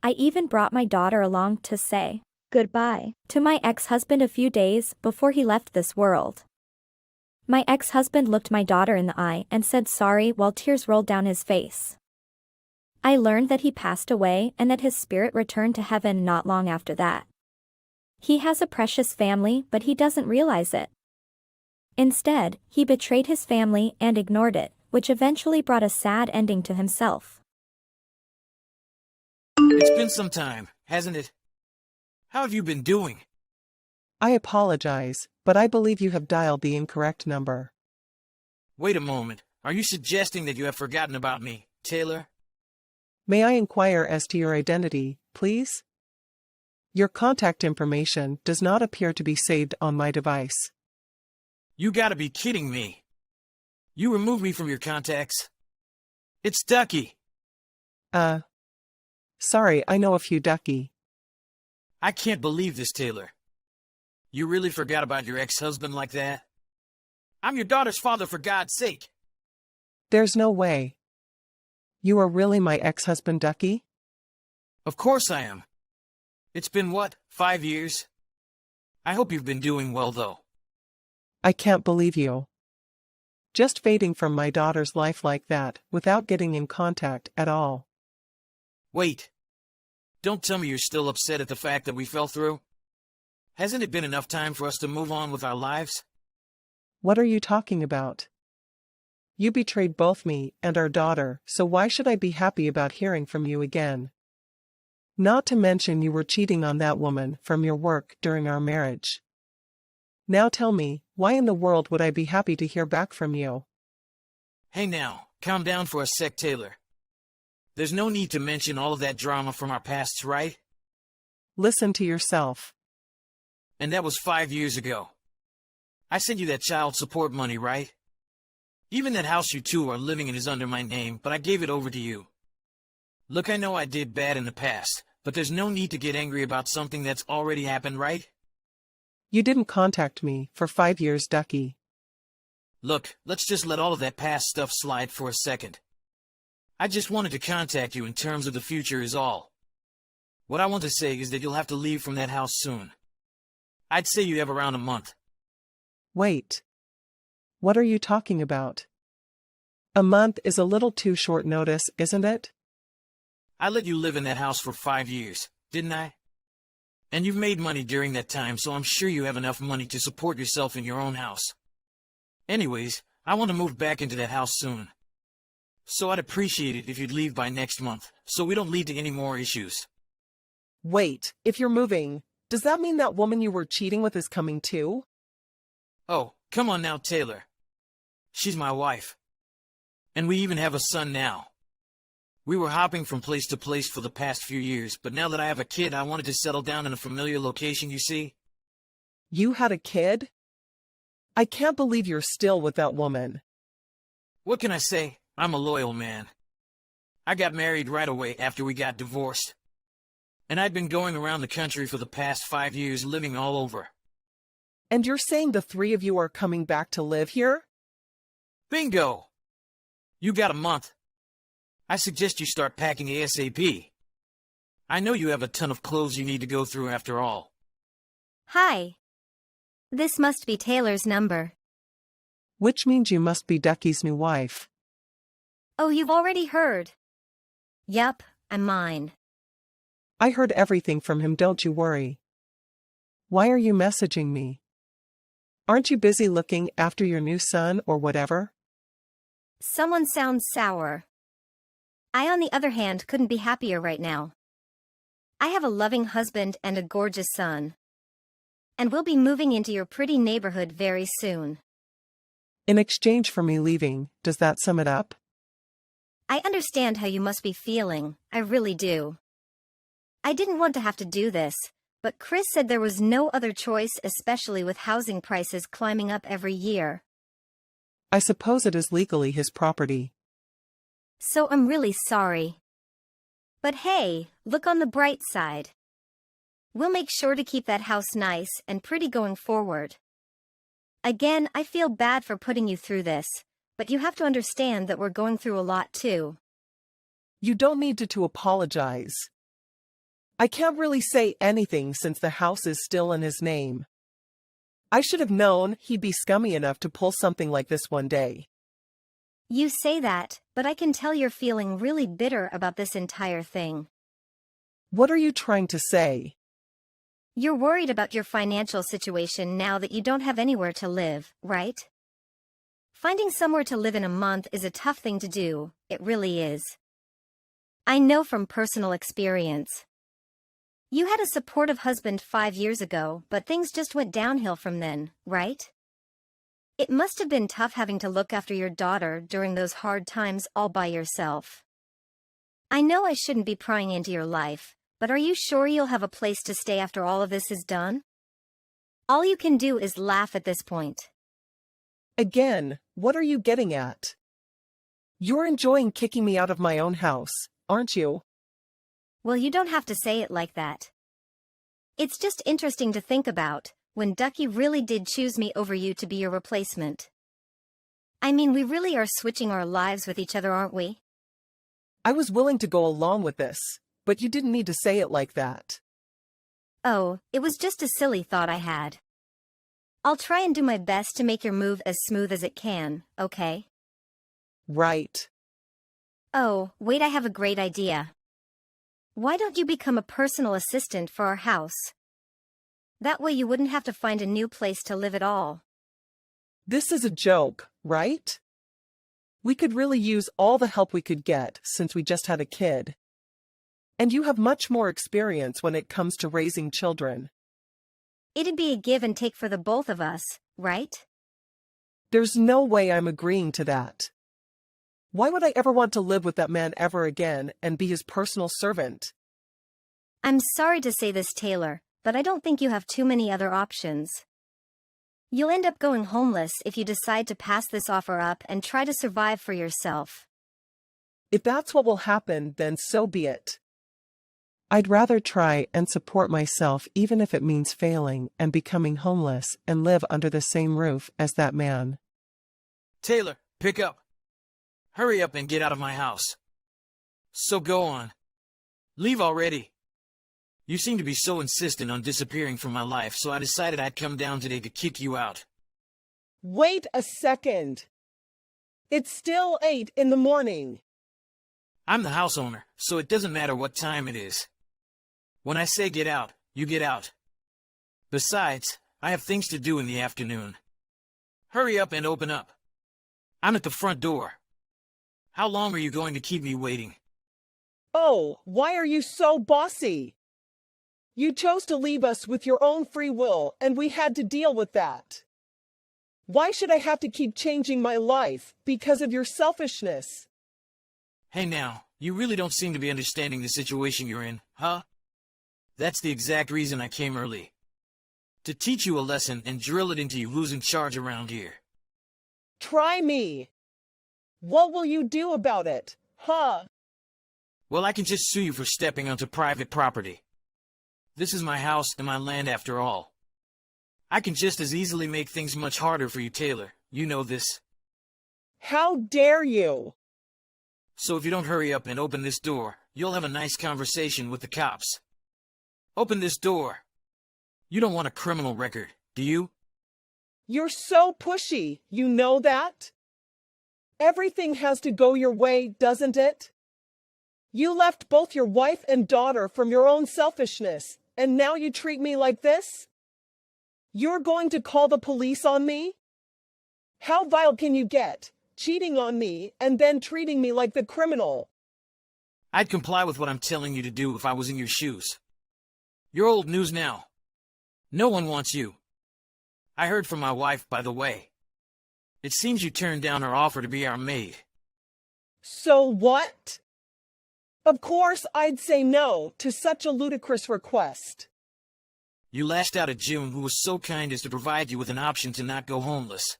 I even brought my daughter along to say goodbye to my ex-husband a few days before he left this world. My ex-husband looked my daughter in the eye and said sorry while tears rolled down his face. I learned that he passed away and that his spirit returned to heaven not long after that. He has a precious family, but he doesn't realize it. Instead, he betrayed his family and ignored it, which eventually brought a sad ending to himself. It's been some time, hasn't it? How have you been doing? I apologize, but I believe you have dialed the incorrect number. Wait a moment. Are you suggesting that you have forgotten about me, Taylor? May I inquire as to your identity, please? Your contact information does not appear to be saved on my device. You gotta be kidding me. You removed me from your contacts. It's Ducky. Sorry, I know a few, Ducky. I can't believe this, Taylor. You really forgot about your ex-husband like that? I'm your daughter's father, for God's sake. There's no way. You are really my ex-husband, Ducky? Of course I am. It's been what, 5 years? I hope you've been doing well, though. I can't believe you. Just fading from my daughter's life like that, without getting in contact at all. Wait. Don't tell me you're still upset at the fact that we fell through? Hasn't it been enough time for us to move on with our lives? What are you talking about? You betrayed both me and our daughter, so why should I be happy about hearing from you again? Not to mention you were cheating on that woman from your work during our marriage. Now tell me, why in the world would I be happy to hear back from you? Hey now, calm down for a sec, Taylor. There's no need to mention all of that drama from our pasts, right? Listen to yourself. And that was 5 years ago. I sent you that child support money, right? Even that house you two are living in is under my name, but I gave it over to you. Look, I know I did bad in the past, but there's no need to get angry about something that's already happened, right? You didn't contact me for 5 years, Ducky. Look, let's just let all of that past stuff slide for a second. I just wanted to contact you in terms of the future is all. What I want to say is that you'll have to leave from that house soon. I'd say you have around a month. Wait. What are you talking about? A month is a little too short notice, isn't it? I let you live in that house for 5 years, didn't I? And you've made money during that time, so I'm sure you have enough money to support yourself in your own house. Anyways, I want to move back into that house soon. So I'd appreciate it if you'd leave by next month, so we don't lead to any more issues. Wait, if you're moving, does that mean that woman you were cheating with is coming too? Oh, come on now, Taylor. She's my wife. And we even have a son now. We were hopping from place to place for the past few years, but now that I have a kid, I wanted to settle down in a familiar location, you see? You had a kid? I can't believe you're still with that woman. What can I say? I'm a loyal man. I got married right away after we got divorced. And I'd been going around the country for the past 5 years, living all over. And you're saying the three of you are coming back to live here? Bingo! You got a month. I suggest you start packing ASAP. I know you have a ton of clothes you need to go through after all. Hi. This must be Taylor's number. Which means you must be Ducky's new wife. Oh, you've already heard. Yup, I'm mine. I heard everything from him, don't you worry. Why are you messaging me? Aren't you busy looking after your new son or whatever? Someone sounds sour. I, on the other hand, couldn't be happier right now. I have a loving husband and a gorgeous son. And we'll be moving into your pretty neighborhood very soon. In exchange for me leaving, does that sum it up? I understand how you must be feeling, I really do. I didn't want to have to do this, but Chris said there was no other choice, especially with housing prices climbing up every year. I suppose it is legally his property. So I'm really sorry. But hey, look on the bright side. We'll make sure to keep that house nice and pretty going forward. Again, I feel bad for putting you through this, but you have to understand that we're going through a lot too. You don't need to apologize. I can't really say anything since the house is still in his name. I should have known he'd be scummy enough to pull something like this one day. You say that, but I can tell you're feeling really bitter about this entire thing. What are you trying to say? You're worried about your financial situation now that you don't have anywhere to live, right? Finding somewhere to live in a month is a tough thing to do, it really is. I know from personal experience. You had a supportive husband 5 years ago, but things just went downhill from then, right? It must have been tough having to look after your daughter during those hard times all by yourself. I know I shouldn't be prying into your life, but are you sure you'll have a place to stay after all of this is done? All you can do is laugh at this point. Again, what are you getting at? You're enjoying kicking me out of my own house, aren't you? Well, you don't have to say it like that. It's just interesting to think about, when Ducky really did choose me over you to be your replacement. I mean, we really are switching our lives with each other, aren't we? I was willing to go along with this, but you didn't need to say it like that. Oh, it was just a silly thought I had. I'll try and do my best to make your move as smooth as it can, okay? Right. Oh, wait, I have a great idea. Why don't you become a personal assistant for our house? That way you wouldn't have to find a new place to live at all. This is a joke, right? We could really use all the help we could get since we just had a kid. And you have much more experience when it comes to raising children. It'd be a give and take for the both of us, right? There's no way I'm agreeing to that. Why would I ever want to live with that man ever again and be his personal servant? I'm sorry to say this, Taylor, but I don't think you have too many other options. You'll end up going homeless if you decide to pass this offer up and try to survive for yourself. If that's what will happen, then so be it. I'd rather try and support myself even if it means failing and becoming homeless and live under the same roof as that man. Taylor, pick up. Hurry up and get out of my house. So go on. Leave already. You seem to be so insistent on disappearing from my life, so I decided I'd come down today to kick you out. Wait a second. It's still 8 in the morning. I'm the house owner, so it doesn't matter what time it is. When I say get out, you get out. Besides, I have things to do in the afternoon. Hurry up and open up. I'm at the front door. How long are you going to keep me waiting? Oh, why are you so bossy? You chose to leave us with your own free will, and we had to deal with that. Why should I have to keep changing my life because of your selfishness? Hey now, you really don't seem to be understanding the situation you're in, huh? That's the exact reason I came early. To teach you a lesson and drill it into you who's in charge around here. Try me. What will you do about it, huh? Well, I can just sue you for stepping onto private property. This is my house and my land after all. I can just as easily make things much harder for you, Taylor. You know this. How dare you? So if you don't hurry up and open this door, you'll have a nice conversation with the cops. Open this door. You don't want a criminal record, do you? You're so pushy, you know that? Everything has to go your way, doesn't it? You left both your wife and daughter from your own selfishness, and now you treat me like this? You're going to call the police on me? How vile can you get, cheating on me and then treating me like the criminal? I'd comply with what I'm telling you to do if I was in your shoes. You're old news now. No one wants you. I heard from my wife, by the way. It seems you turned down her offer to be our maid. So what? Of course I'd say no to such a ludicrous request. You lashed out at June, who was so kind as to provide you with an option to not go homeless.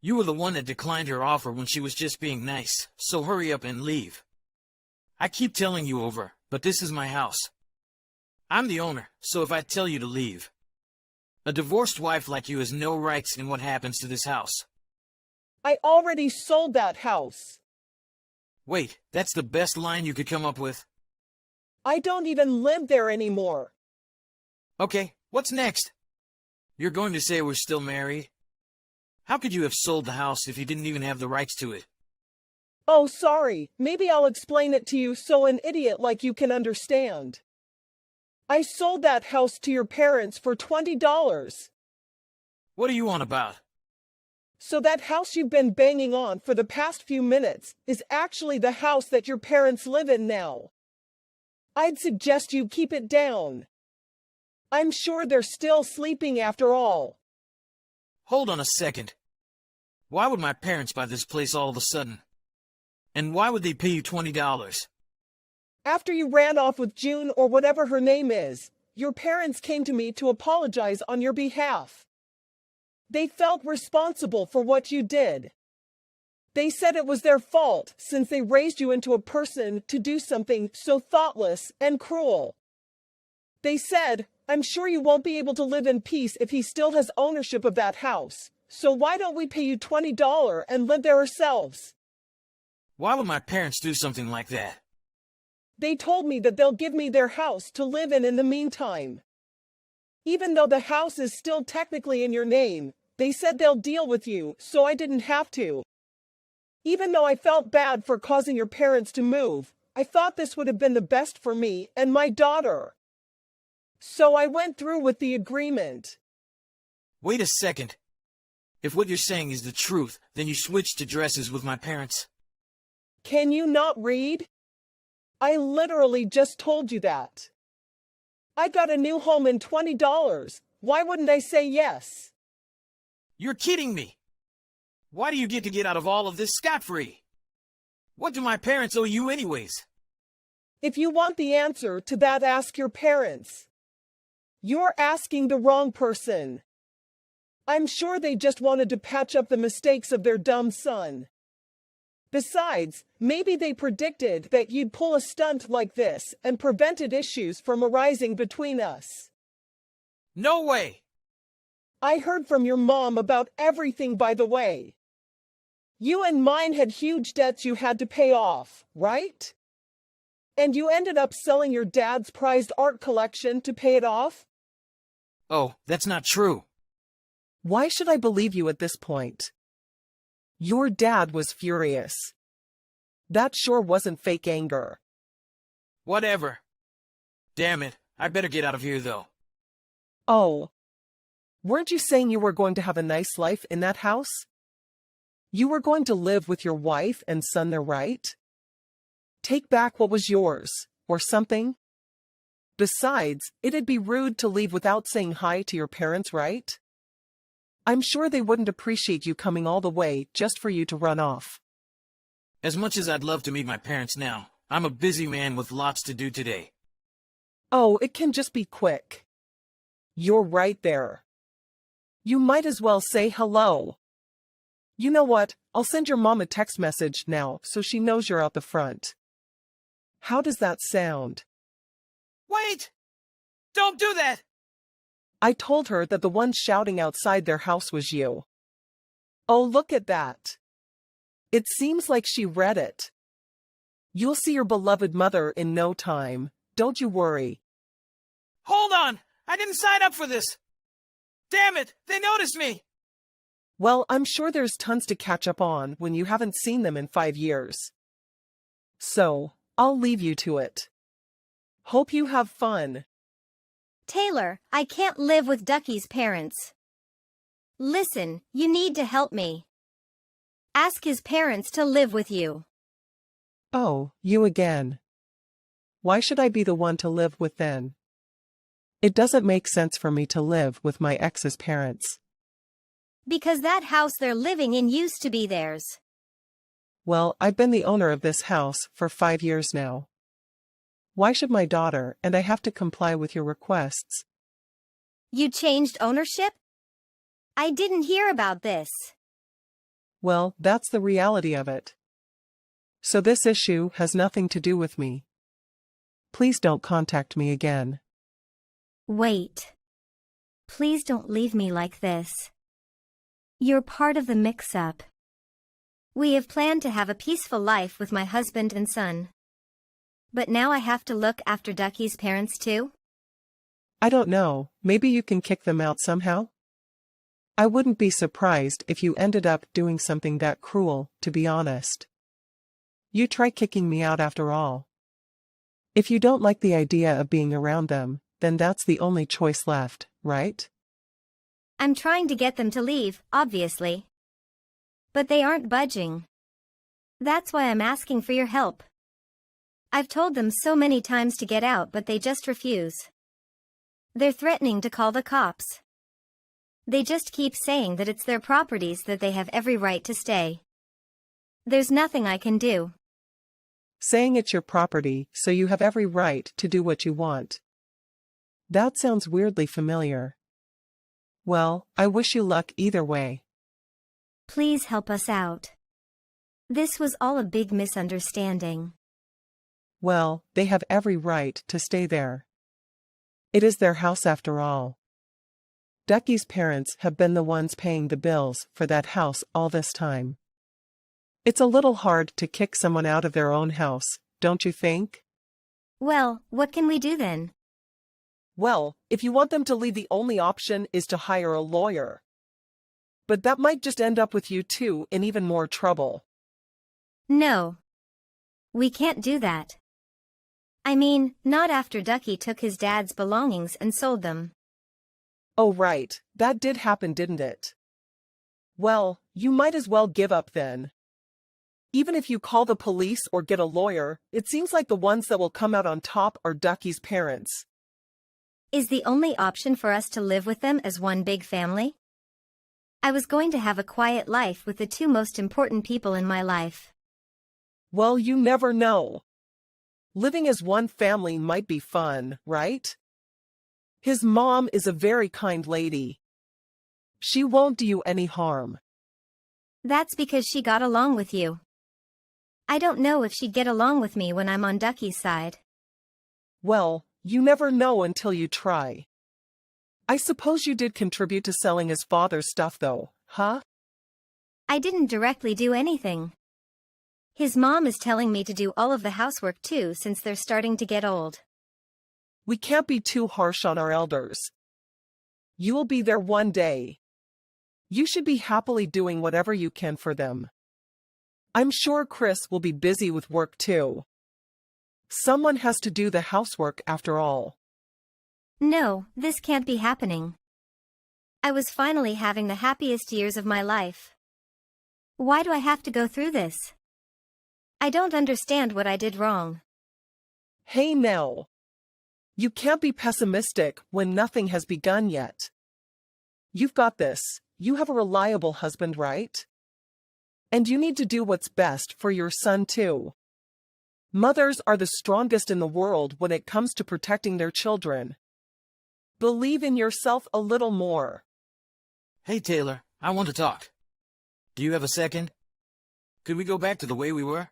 You were the one that declined her offer when she was just being nice, so hurry up and leave. I keep telling you over, but this is my house. I'm the owner, so if I tell you to leave. A divorced wife like you has no rights in what happens to this house. I already sold that house. Wait, that's the best line you could come up with? I don't even live there anymore. Okay, what's next? You're going to say we're still married? How could you have sold the house if you didn't even have the rights to it? Oh, sorry. Maybe I'll explain it to you so an idiot like you can understand. I sold that house to your parents for $20. What are you on about? So that house you've been banging on for the past few minutes is actually the house that your parents live in now. I'd suggest you keep it down. I'm sure they're still sleeping after all. Hold on a second. Why would my parents buy this place all of a sudden? And why would they pay you $20? After you ran off with June or whatever her name is, your parents came to me to apologize on your behalf. They felt responsible for what you did. They said it was their fault since they raised you into a person to do something so thoughtless and cruel. They said, I'm sure you won't be able to live in peace if he still has ownership of that house, so why don't we pay you $20 and live there ourselves? Why would my parents do something like that? They told me that they'll give me their house to live in the meantime. Even though the house is still technically in your name, they said they'll deal with you, so I didn't have to. Even though I felt bad for causing your parents to move, I thought this would have been the best for me and my daughter. So I went through with the agreement. Wait a second. If what you're saying is the truth, then you switched addresses with my parents. Can you not read? I literally just told you that. I got a new home and $20. Why wouldn't I say yes? You're kidding me. Why do you get out of all of this scot-free? What do my parents owe you anyways? If you want the answer to that, ask your parents. You're asking the wrong person. I'm sure they just wanted to patch up the mistakes of their dumb son. Besides, maybe they predicted that you'd pull a stunt like this and prevented issues from arising between us. No way! I heard from your mom about everything, by the way. You and mine had huge debts you had to pay off, right? And you ended up selling your dad's prized art collection to pay it off? Oh, that's not true. Why should I believe you at this point? Your dad was furious. That sure wasn't fake anger. Whatever. Damn it, I better get out of here though. Oh. Weren't you saying you were going to have a nice life in that house? You were going to live with your wife and son there, right? Take back what was yours, or something? Besides, it'd be rude to leave without saying hi to your parents, right? I'm sure they wouldn't appreciate you coming all the way just for you to run off. As much as I'd love to meet my parents now, I'm a busy man with lots to do today. Oh, it can just be quick. You're right there. You might as well say hello. You know what? I'll send your mom a text message now so she knows you're out the front. How does that sound? Wait! Don't do that! I told her that the one shouting outside their house was you. Oh, look at that. It seems like she read it. You'll see your beloved mother in no time. Don't you worry. Hold on! I didn't sign up for this! Damn it! They noticed me! Well, I'm sure there's tons to catch up on when you haven't seen them in 5 years. So, I'll leave you to it. Hope you have fun. Taylor, I can't live with Ducky's parents. Listen, you need to help me. Ask his parents to live with you. Oh, you again. Why should I be the one to live with then? It doesn't make sense for me to live with my ex's parents. Because that house they're living in used to be theirs. Well, I've been the owner of this house for 5 years now. Why should my daughter and I have to comply with your requests? You changed ownership? I didn't hear about this. Well, that's the reality of it. So this issue has nothing to do with me. Please don't contact me again. Wait. Please don't leave me like this. You're part of the mix-up. We have planned to have a peaceful life with my husband and son. But now I have to look after Ducky's parents too? I don't know, maybe you can kick them out somehow? I wouldn't be surprised if you ended up doing something that cruel, to be honest. You try kicking me out after all. If you don't like the idea of being around them, then that's the only choice left, right? I'm trying to get them to leave, obviously. But they aren't budging. That's why I'm asking for your help. I've told them so many times to get out, but they just refuse. They're threatening to call the cops. They just keep saying that it's their properties, that they have every right to stay. There's nothing I can do. saying it's your property, so you have every right to do what you want. That sounds weirdly familiar. Well, I wish you luck either way. Please help us out. This was all a big misunderstanding. Well, they have every right to stay there. It is their house after all. Ducky's parents have been the ones paying the bills for that house all this time. It's a little hard to kick someone out of their own house, don't you think? Well, what can we do then? Well, if you want them to leave, the only option is to hire a lawyer. But that might just end up with you two in even more trouble. No. We can't do that. I mean, not after Ducky took his dad's belongings and sold them. Oh right, that did happen, didn't it? Well, you might as well give up then. Even if you call the police or get a lawyer, it seems like the ones that will come out on top are Ducky's parents. Is the only option for us to live with them as one big family? I was going to have a quiet life with the two most important people in my life. Well, you never know. Living as one family might be fun, right? His mom is a very kind lady. She won't do you any harm. That's because she got along with you. I don't know if she'd get along with me when I'm on Ducky's side. Well, you never know until you try. I suppose you did contribute to selling his father's stuff though, huh? I didn't directly do anything. His mom is telling me to do all of the housework too since they're starting to get old. We can't be too harsh on our elders. You will be there one day. You should be happily doing whatever you can for them. I'm sure Chris will be busy with work too. Someone has to do the housework after all. No, this can't be happening. I was finally having the happiest years of my life. Why do I have to go through this? I don't understand what I did wrong. Hey Nell. You can't be pessimistic when nothing has begun yet. You've got this. You have a reliable husband, right? And you need to do what's best for your son too. Mothers are the strongest in the world when it comes to protecting their children. Believe in yourself a little more. Hey Taylor, I want to talk. Do you have a second? Could we go back to the way we were?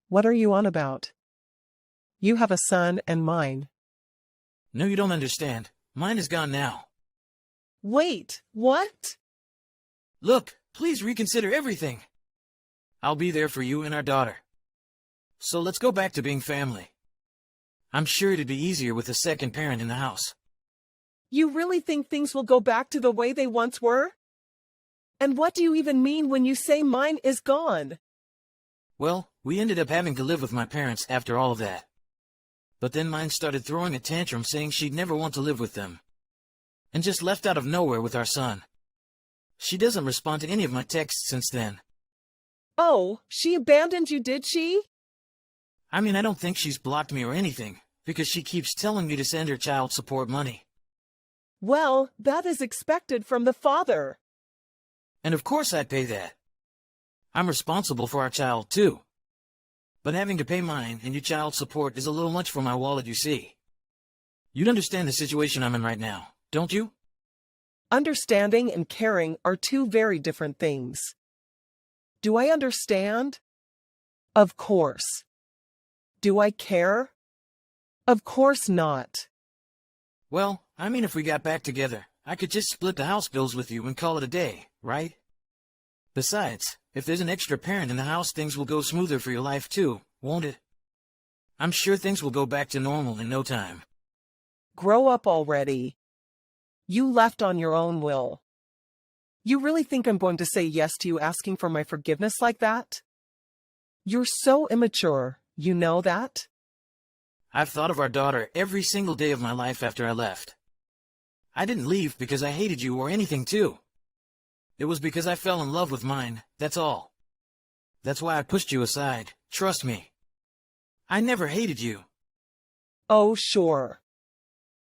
What are you on about? You have a son and mine. No, you don't understand. Mine is gone now. Wait, what? Look, please reconsider everything. I'll be there for you and our daughter. So let's go back to being family. I'm sure it'd be easier with a second parent in the house. You really think things will go back to the way they once were? And what do you even mean when you say mine is gone? Well, we ended up having to live with my parents after all of that. But then mine started throwing a tantrum saying she'd never want to live with them. And just left out of nowhere with our son. She doesn't respond to any of my texts since then. Oh, she abandoned you, did she? I mean, I don't think she's blocked me or anything, because she keeps telling me to send her child support money. Well, that is expected from the father. And of course I'd pay that. I'm responsible for our child, too. But having to pay mine and your child support is a little much for my wallet, you see. You'd understand the situation I'm in right now, don't you? Understanding and caring are two very different things. Do I understand? Of course. Do I care? Of course not. Well, I mean, if we got back together, I could just split the house bills with you and call it a day, right? Besides, if there's an extra parent in the house, things will go smoother for your life too, won't it? I'm sure things will go back to normal in no time. Grow up already. You left on your own will. You really think I'm going to say yes to you asking for my forgiveness like that? You're so immature, you know that? I've thought of our daughter every single day of my life after I left. I didn't leave because I hated you or anything too. It was because I fell in love with mine, that's all. That's why I pushed you aside, trust me. I never hated you. Oh, sure.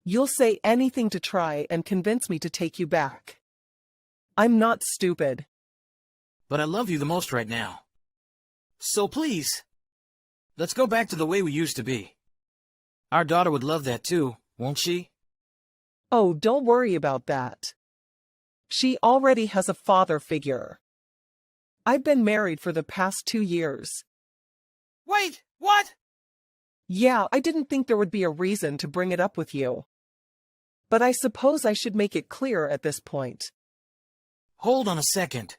You'll say anything to try and convince me to take you back. I'm not stupid. But I love you the most right now. So please. Let's go back to the way we used to be. Our daughter would love that too, won't she? Oh, don't worry about that. She already has a father figure. I've been married for the past 2 years. Wait, what? Yeah, I didn't think there would be a reason to bring it up with you. But I suppose I should make it clear at this point. Hold on a second.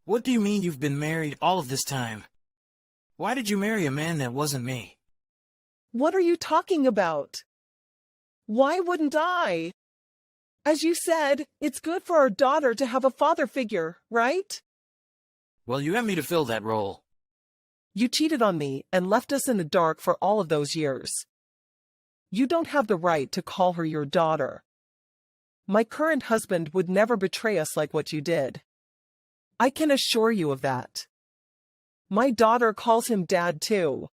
What do you mean you've been married all of this time? Why did you marry a man that wasn't me? What are you talking about? Why wouldn't I? As you said, it's good for our daughter to have a father figure, right? Well, you have me to fill that role. You cheated on me and left us in the dark for all of those years. You don't have the right to call her your daughter. My current husband would never betray us like what you did. I can assure you of that. My daughter calls him Dad too.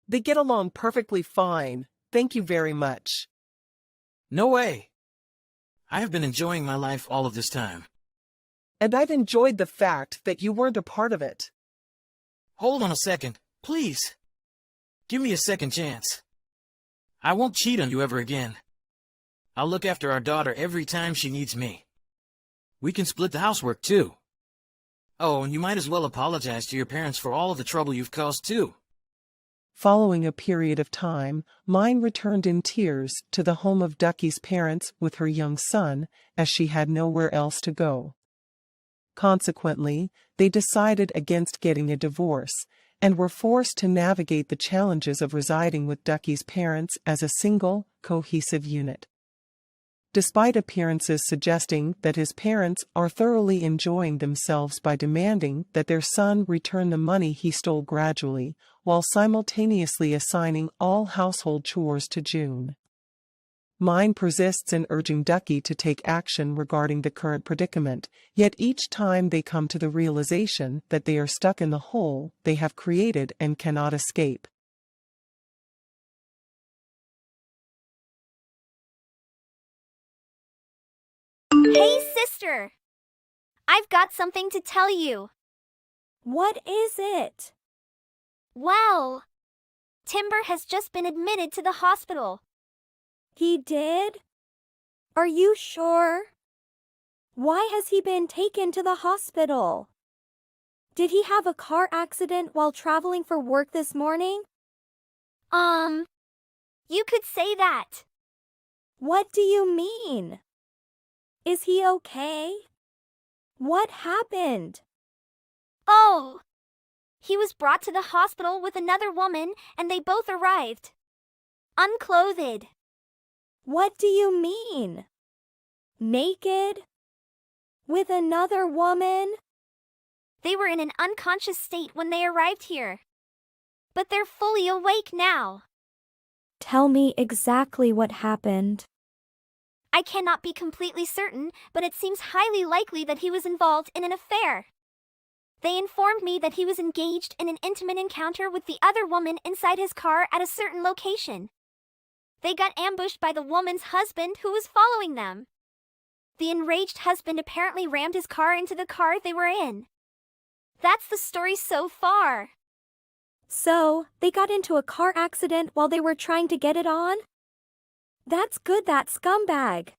They get along perfectly fine, thank you very much. No way. I have been enjoying my life all of this time. And I've enjoyed the fact that you weren't a part of it. Hold on a second, please. Give me a second chance. I won't cheat on you ever again. I'll look after our daughter every time she needs me. We can split the housework too. Oh, and you might as well apologize to your parents for all of the trouble you've caused too. Following a period of time, Mine returned in tears to the home of Ducky's parents with her young son, as she had nowhere else to go. Consequently, they decided against getting a divorce, and were forced to navigate the challenges of residing with Ducky's parents as a single, cohesive unit. Despite appearances suggesting that his parents are thoroughly enjoying themselves by demanding that their son return the money he stole gradually, while simultaneously assigning all household chores to June. Mine persists in urging Ducky to take action regarding the current predicament, yet each time they come to the realization that they are stuck in the hole they have created and cannot escape. Hey, sister! I've got something to tell you. What is it? Well, Timber has just been admitted to the hospital. He did? Are you sure? Why has he been taken to the hospital? Did he have a car accident while traveling for work this morning? You could say that. What do you mean? Is he okay? What happened? Oh! He was brought to the hospital with another woman, and they both arrived unclothed. What do you mean? Naked? With another woman? They were in an unconscious state when they arrived here. But they're fully awake now. Tell me exactly what happened. I cannot be completely certain, but it seems highly likely that he was involved in an affair. They informed me that he was engaged in an intimate encounter with the other woman inside his car at a certain location. They got ambushed by the woman's husband who was following them. The enraged husband apparently rammed his car into the car they were in. That's the story so far. So, they got into a car accident while they were trying to get it on? That's good, that scumbag.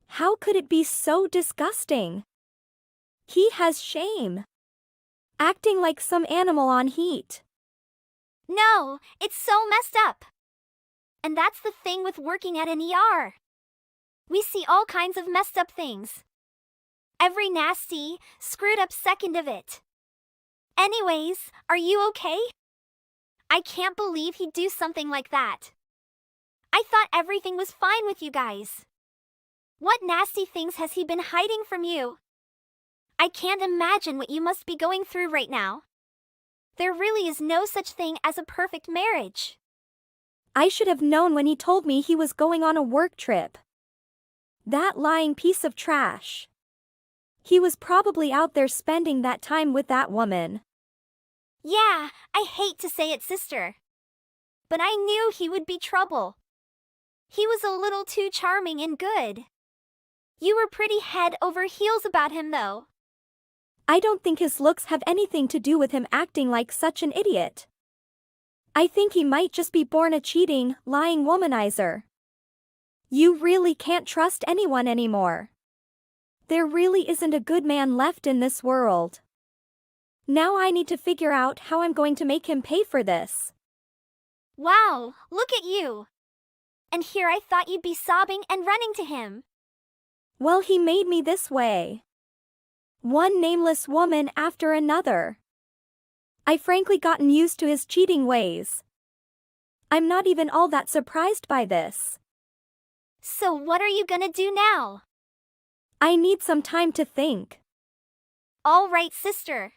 How could it be so disgusting? He has shame. Acting like some animal on heat. No, it's so messed up. And that's the thing with working at an ER. We see all kinds of messed up things. Every nasty, screwed up second of it. Anyways, are you okay? I can't believe he'd do something like that. I thought everything was fine with you guys. What nasty things has he been hiding from you? I can't imagine what you must be going through right now. There really is no such thing as a perfect marriage. I should have known when he told me he was going on a work trip. That lying piece of trash. He was probably out there spending that time with that woman. Yeah, I hate to say it, sister. But I knew he would be trouble. He was a little too charming and good. You were pretty head over heels about him, though. I don't think his looks have anything to do with him acting like such an idiot. I think he might just be born a cheating, lying womanizer. You really can't trust anyone anymore. There really isn't a good man left in this world. Now I need to figure out how I'm going to make him pay for this. Wow, look at you. And here I thought you'd be sobbing and running to him. Well, he made me this way. One nameless woman after another. I've frankly gotten used to his cheating ways. I'm not even all that surprised by this. So what are you gonna do now? I need some time to think. All right, sister.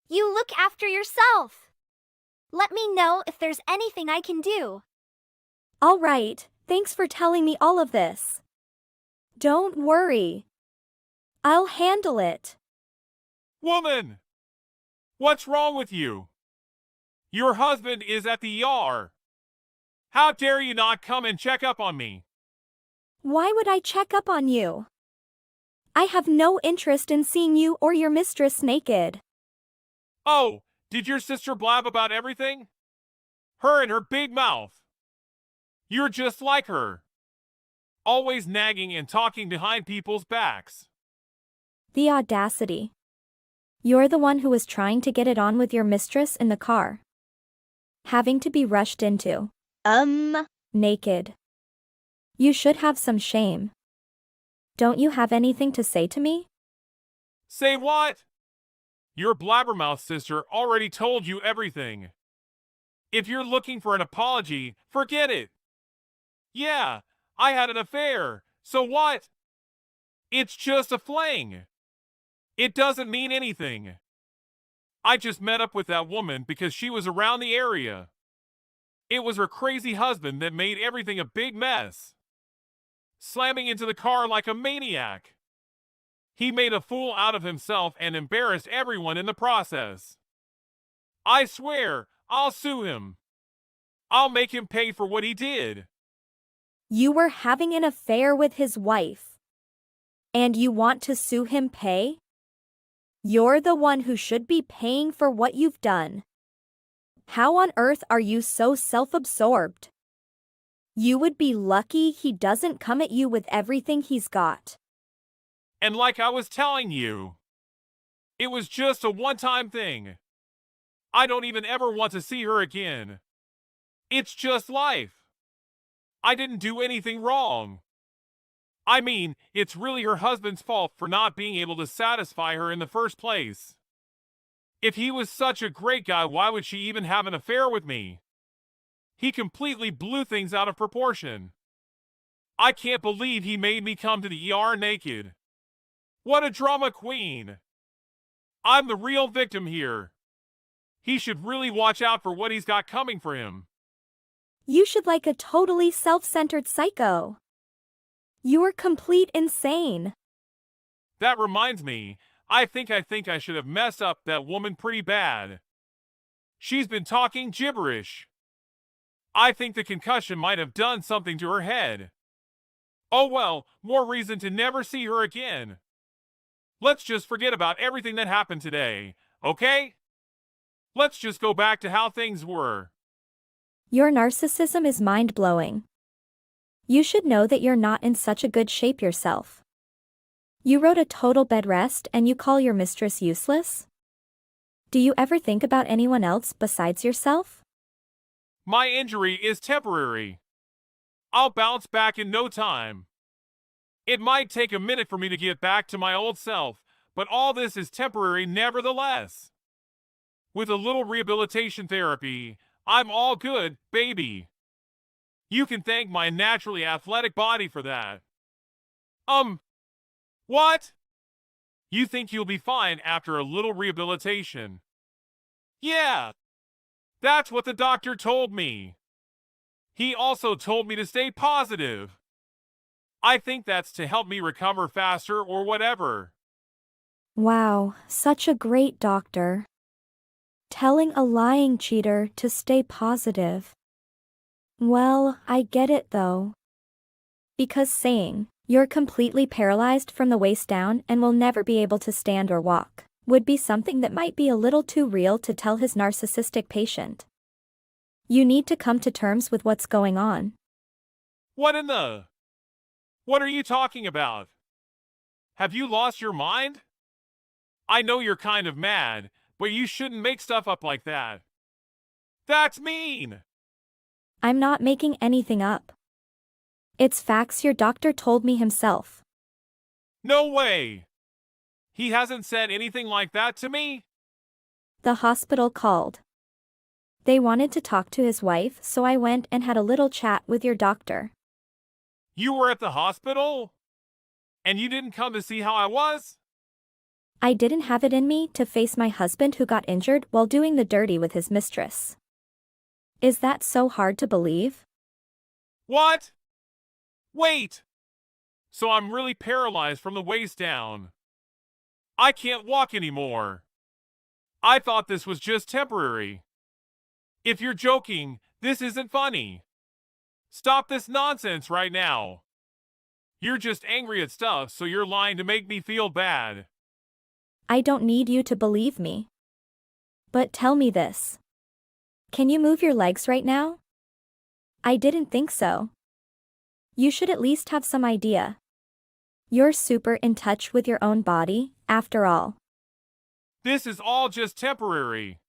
You look after yourself. Let me know if there's anything I can do. All right, thanks for telling me all of this. Don't worry. I'll handle it. Woman! What's wrong with you? Your husband is at the ER. How dare you not come and check up on me? Why would I check up on you? I have no interest in seeing you or your mistress naked. Oh, did your sister blab about everything? Her and her big mouth. You're just like her. Always nagging and talking behind people's backs. The audacity. You're the one who was trying to get it on with your mistress in the car. Having to be rushed into. Naked. You should have some shame. Don't you have anything to say to me? Say what? Your blabbermouth sister already told you everything. If you're looking for an apology, forget it. Yeah, I had an affair, so what? It's just a fling. It doesn't mean anything. I just met up with that woman because she was around the area. It was her crazy husband that made everything a big mess. Slamming into the car like a maniac. He made a fool out of himself and embarrassed everyone in the process. I swear, I'll sue him. I'll make him pay for what he did. You were having an affair with his wife. And you want to sue him pay? You're the one who should be paying for what you've done. How on earth are you so self-absorbed? You would be lucky he doesn't come at you with everything he's got. And like I was telling you, it was just a one-time thing. I don't even ever want to see her again. It's just life. I didn't do anything wrong. I mean, it's really her husband's fault for not being able to satisfy her in the first place. If he was such a great guy, why would she even have an affair with me? He completely blew things out of proportion. I can't believe he made me come to the ER naked. What a drama queen! I'm the real victim here. He should really watch out for what he's got coming for him. You should like a totally self-centered psycho. You're complete insane. That reminds me, I think I should have messed up that woman pretty bad. She's been talking gibberish. I think the concussion might have done something to her head. Oh well, more reason to never see her again. Let's just forget about everything that happened today, okay? Let's just go back to how things were. Your narcissism is mind-blowing. You should know that you're not in such a good shape yourself. You wrote a total bed rest and you call your mistress useless? Do you ever think about anyone else besides yourself? My injury is temporary. I'll bounce back in no time. It might take a minute for me to get back to my old self, but all this is temporary nevertheless. With a little rehabilitation therapy, I'm all good, baby. You can thank my naturally athletic body for that. What? You think you'll be fine after a little rehabilitation? Yeah, that's what the doctor told me. He also told me to stay positive. I think that's to help me recover faster or whatever. Wow, such a great doctor. Telling a lying cheater to stay positive. Well, I get it though. Because saying, you're completely paralyzed from the waist down and will never be able to stand or walk, would be something that might be a little too real to tell his narcissistic patient. You need to come to terms with what's going on. What in the? What are you talking about? Have you lost your mind? I know you're kind of mad, but you shouldn't make stuff up like that. That's mean! I'm not making anything up. It's facts your doctor told me himself. No way! He hasn't said anything like that to me? The hospital called. They wanted to talk to his wife, so I went and had a little chat with your doctor. You were at the hospital? And you didn't come to see how I was? I didn't have it in me to face my husband who got injured while doing the dirty with his mistress. Is that so hard to believe? What? Wait! So I'm really paralyzed from the waist down. I can't walk anymore. I thought this was just temporary. If you're joking, this isn't funny. Stop this nonsense right now. You're just angry at stuff, so you're lying to make me feel bad. I don't need you to believe me. But tell me this. Can you move your legs right now? I didn't think so. You should at least have some idea. You're super in touch with your own body, after all. This is all just temporary.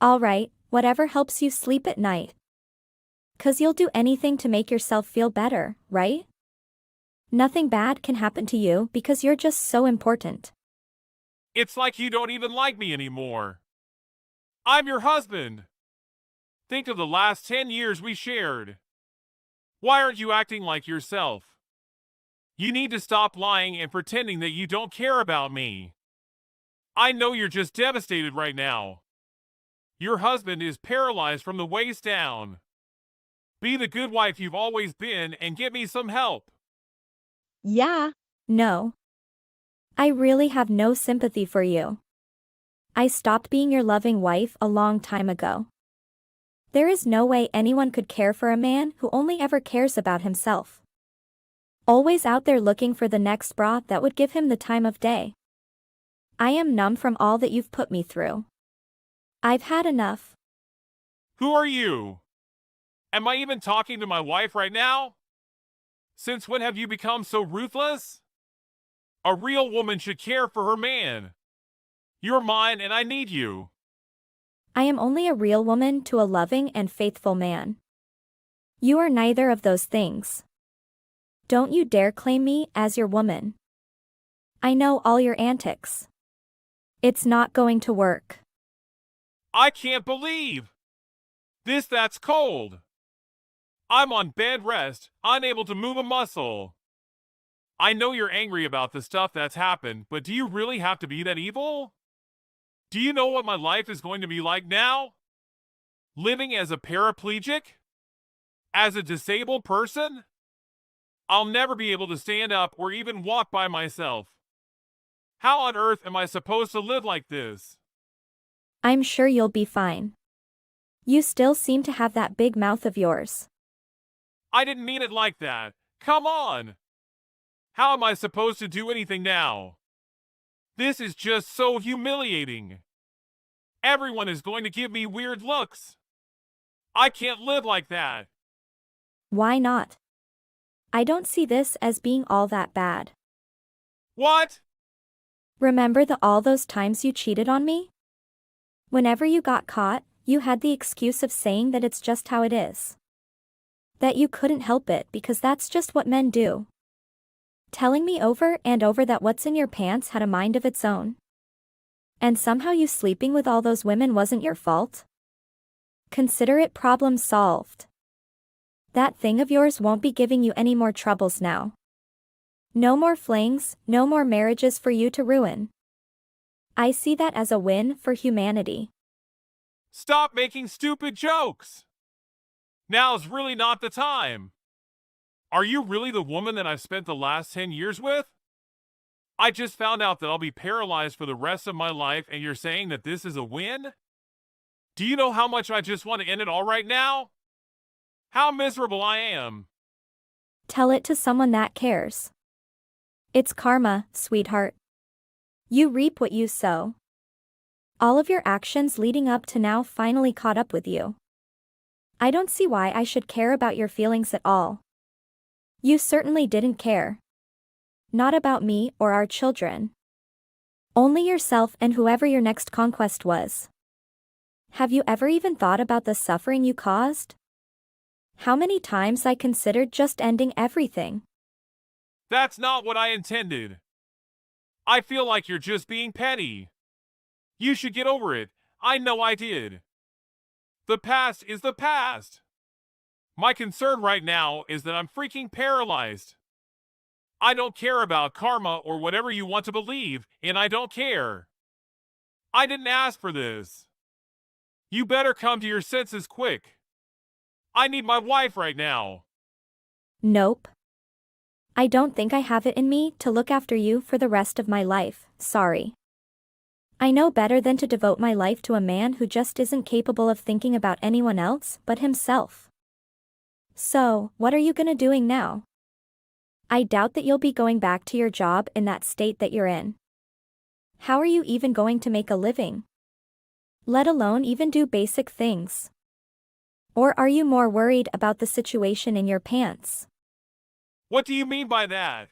All right, whatever helps you sleep at night. 'Cause you'll do anything to make yourself feel better, right? Nothing bad can happen to you because you're just so important. It's like you don't even like me anymore. I'm your husband. Think of the last 10 years we shared. Why aren't you acting like yourself? You need to stop lying and pretending that you don't care about me. I know you're just devastated right now. Your husband is paralyzed from the waist down. Be the good wife you've always been and get me some help. Yeah. No. I really have no sympathy for you. I stopped being your loving wife a long time ago. There is no way anyone could care for a man who only ever cares about himself. Always out there looking for the next bra that would give him the time of day. I am numb from all that you've put me through. I've had enough. Who are you? Am I even talking to my wife right now? Since when have you become so ruthless? A real woman should care for her man. You're mine and I need you. I am only a real woman to a loving and faithful man. You are neither of those things. Don't you dare claim me as your woman. I know all your antics. It's not going to work. I can't believe. That's cold. I'm on bed rest, unable to move a muscle. I know you're angry about the stuff that's happened, but do you really have to be that evil? Do you know what my life is going to be like now? Living as a paraplegic? As a disabled person? I'll never be able to stand up or even walk by myself. How on earth am I supposed to live like this? I'm sure you'll be fine. You still seem to have that big mouth of yours. I didn't mean it like that. Come on! How am I supposed to do anything now? This is just so humiliating. Everyone is going to give me weird looks. I can't live like that. Why not? I don't see this as being all that bad. What? Remember all those times you cheated on me? Whenever you got caught, you had the excuse of saying that it's just how it is. That you couldn't help it because that's just what men do. Telling me over and over that what's in your pants had a mind of its own. And somehow you sleeping with all those women wasn't your fault? Consider it problem solved. That thing of yours won't be giving you any more troubles now. No more flings, no more marriages for you to ruin. I see that as a win for humanity. Stop making stupid jokes! Now's really not the time. Are you really the woman that I've spent the last 10 years with? I just found out that I'll be paralyzed for the rest of my life and you're saying that this is a win? Do you know how much I just want to end it all right now? How miserable I am. Tell it to someone that cares. It's karma, sweetheart. You reap what you sow. All of your actions leading up to now finally caught up with you. I don't see why I should care about your feelings at all. You certainly didn't care. Not about me or our children. Only yourself and whoever your next conquest was. Have you ever even thought about the suffering you caused? How many times I considered just ending everything? That's not what I intended. I feel like you're just being petty. You should get over it. I know I did. The past is the past. My concern right now is that I'm freaking paralyzed. I don't care about karma or whatever you want to believe, and I don't care. I didn't ask for this. You better come to your senses quick. I need my wife right now. Nope. I don't think I have it in me to look after you for the rest of my life, sorry. I know better than to devote my life to a man who just isn't capable of thinking about anyone else but himself. So, what are you doing now? I doubt that you'll be going back to your job in that state that you're in. How are you even going to make a living? Let alone even do basic things. Or are you more worried about the situation in your pants? What do you mean by that?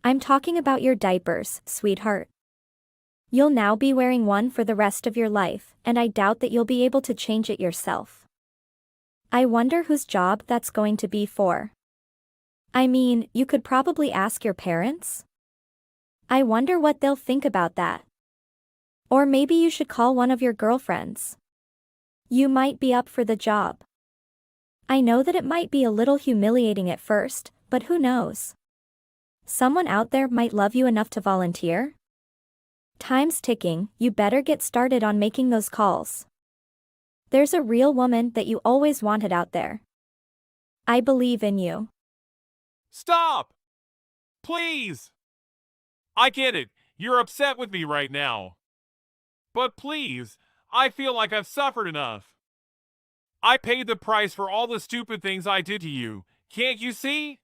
I'm talking about your diapers, sweetheart. You'll now be wearing one for the rest of your life, and I doubt that you'll be able to change it yourself. I wonder whose job that's going to be for. I mean, you could probably ask your parents? I wonder what they'll think about that. Or maybe you should call one of your girlfriends. You might be up for the job. I know that it might be a little humiliating at first, but who knows? Someone out there might love you enough to volunteer. Time's ticking, you better get started on making those calls. There's a real woman that you always wanted out there. I believe in you. Stop! Please! I get it, you're upset with me right now. But please, I feel like I've suffered enough. I paid the price for all the stupid things I did to you, can't you see?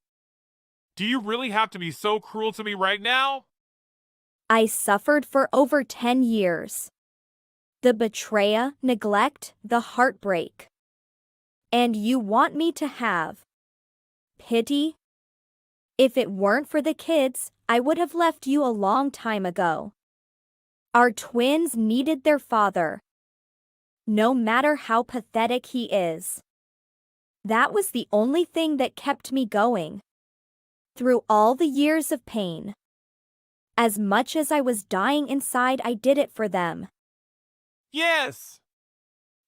Do you really have to be so cruel to me right now? I suffered for over 10 years. The betrayal, neglect, the heartbreak. And you want me to have pity? If it weren't for the kids, I would have left you a long time ago. Our twins needed their father. No matter how pathetic he is. That was the only thing that kept me going. Through all the years of pain. As much as I was dying inside, I did it for them. Yes!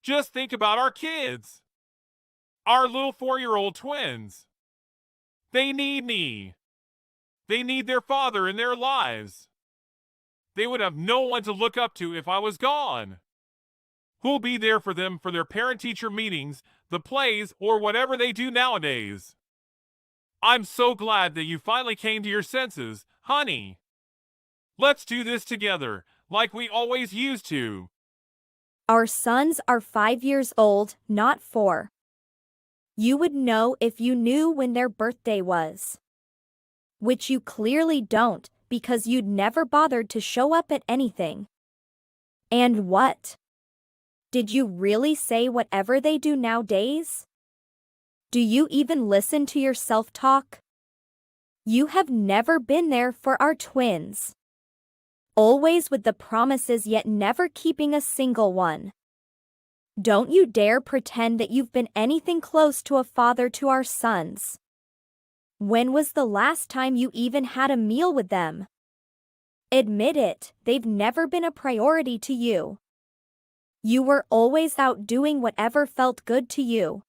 Just think about our kids. Our little 4-year-old twins. They need me. They need their father in their lives. They would have no one to look up to if I was gone. Who'll be there for them for their parent-teacher meetings, the plays, or whatever they do nowadays? I'm so glad that you finally came to your senses, honey. Let's do this together, like we always used to. Our sons are 5 years old, not 4. You would know if you knew when their birthday was. Which you clearly don't, because you'd never bothered to show up at anything. And what? Did you really say whatever they do nowadays? Do you even listen to your self-talk? You have never been there for our twins. Always with the promises yet never keeping a single one. Don't you dare pretend that you've been anything close to a father to our sons. When was the last time you even had a meal with them? Admit it, they've never been a priority to you. You were always out doing whatever felt good to you.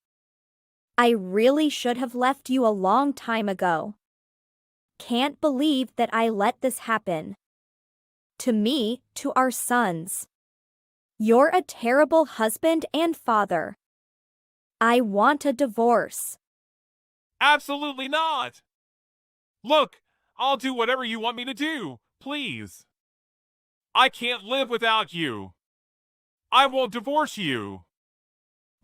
I really should have left you a long time ago. Can't believe that I let this happen. To me, to our sons. You're a terrible husband and father. I want a divorce. Absolutely not! Look, I'll do whatever you want me to do, please. I can't live without you. I won't divorce you.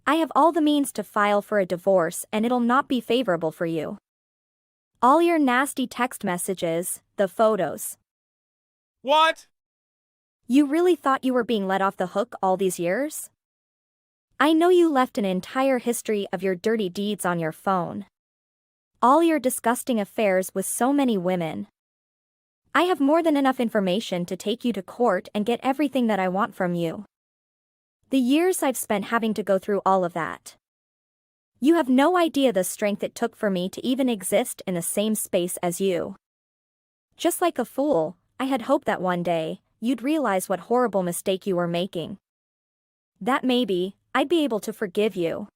I have all the means to file for a divorce and it'll not be favorable for you. All your nasty text messages, the photos. What? You really thought you were being let off the hook all these years? I know you left an entire history of your dirty deeds on your phone. All your disgusting affairs with so many women. I have more than enough information to take you to court and get everything that I want from you. The years I've spent having to go through all of that. You have no idea the strength it took for me to even exist in the same space as you. Just like a fool, I had hoped that one day, you'd realize what horrible mistake you were making. That maybe, I'd be able to forgive you.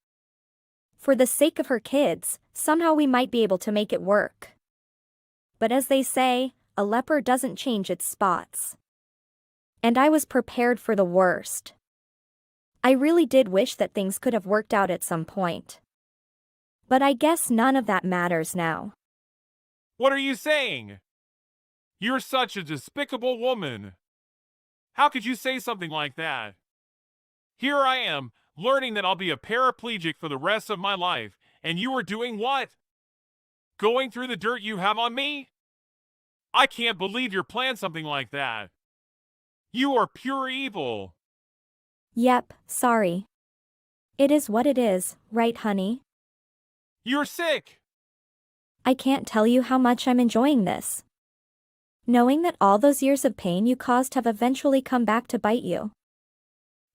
For the sake of her kids, somehow we might be able to make it work. But as they say, a leper doesn't change its spots. And I was prepared for the worst. I really did wish that things could have worked out at some point. But I guess none of that matters now. What are you saying? You're such a despicable woman. How could you say something like that? Here I am, learning that I'll be a paraplegic for the rest of my life, and you are doing what? Going through the dirt you have on me? I can't believe you're planning something like that. You are pure evil. Yep, sorry. It is what it is, right, honey? You're sick. I can't tell you how much I'm enjoying this. Knowing that all those years of pain you caused have eventually come back to bite you.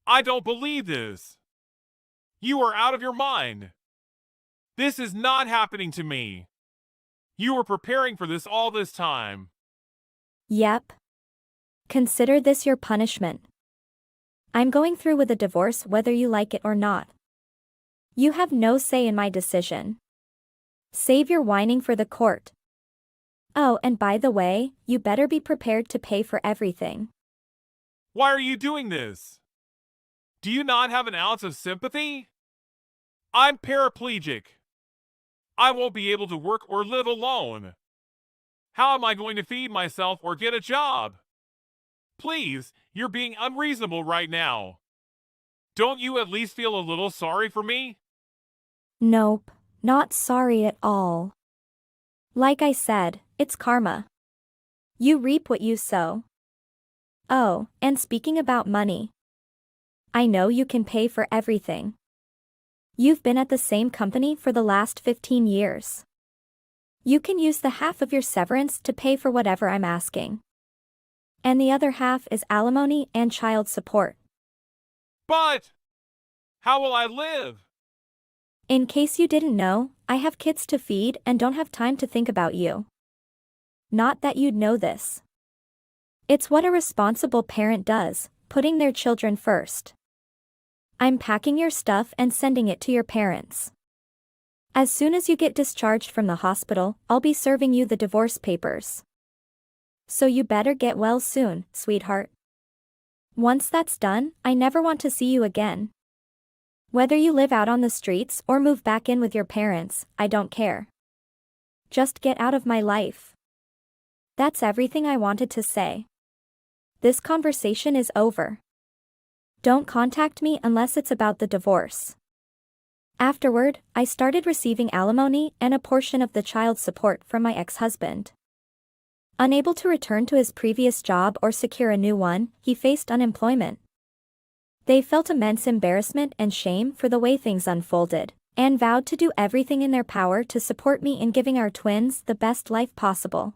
I don't believe this. You are out of your mind. This is not happening to me. You were preparing for this all this time. Yep. Consider this your punishment. I'm going through with a divorce whether you like it or not. You have no say in my decision. Save your whining for the court. Oh, and by the way, you better be prepared to pay for everything. Why are you doing this? Do you not have an ounce of sympathy? I'm paraplegic. I won't be able to work or live alone. How am I going to feed myself or get a job? Please, you're being unreasonable right now. Don't you at least feel a little sorry for me? Nope, not sorry at all. Like I said, it's karma. You reap what you sow. Oh, and speaking about money. I know you can pay for everything. You've been at the same company for the last 15 years. You can use the half of your severance to pay for whatever I'm asking. And the other half is alimony and child support. But how will I live? In case you didn't know, I have kids to feed and don't have time to think about you. Not that you'd know this. It's what a responsible parent does, putting their children first. I'm packing your stuff and sending it to your parents. As soon as you get discharged from the hospital, I'll be serving you the divorce papers. So you better get well soon, sweetheart. Once that's done, I never want to see you again. Whether you live out on the streets or move back in with your parents, I don't care. Just get out of my life. That's everything I wanted to say. This conversation is over. Don't contact me unless it's about the divorce. Afterward, I started receiving alimony and a portion of the child support from my ex-husband. Unable to return to his previous job or secure a new one, he faced unemployment. They felt immense embarrassment and shame for the way things unfolded, and vowed to do everything in their power to support me in giving our twins the best life possible.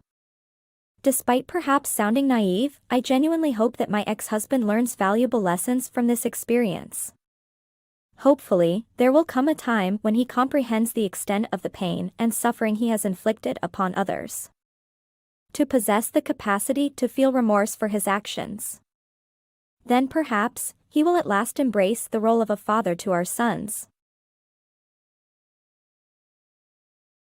Despite perhaps sounding naive, I genuinely hope that my ex-husband learns valuable lessons from this experience. Hopefully, there will come a time when he comprehends the extent of the pain and suffering he has inflicted upon others. To possess the capacity to feel remorse for his actions. Then perhaps, he will at last embrace the role of a father to our sons.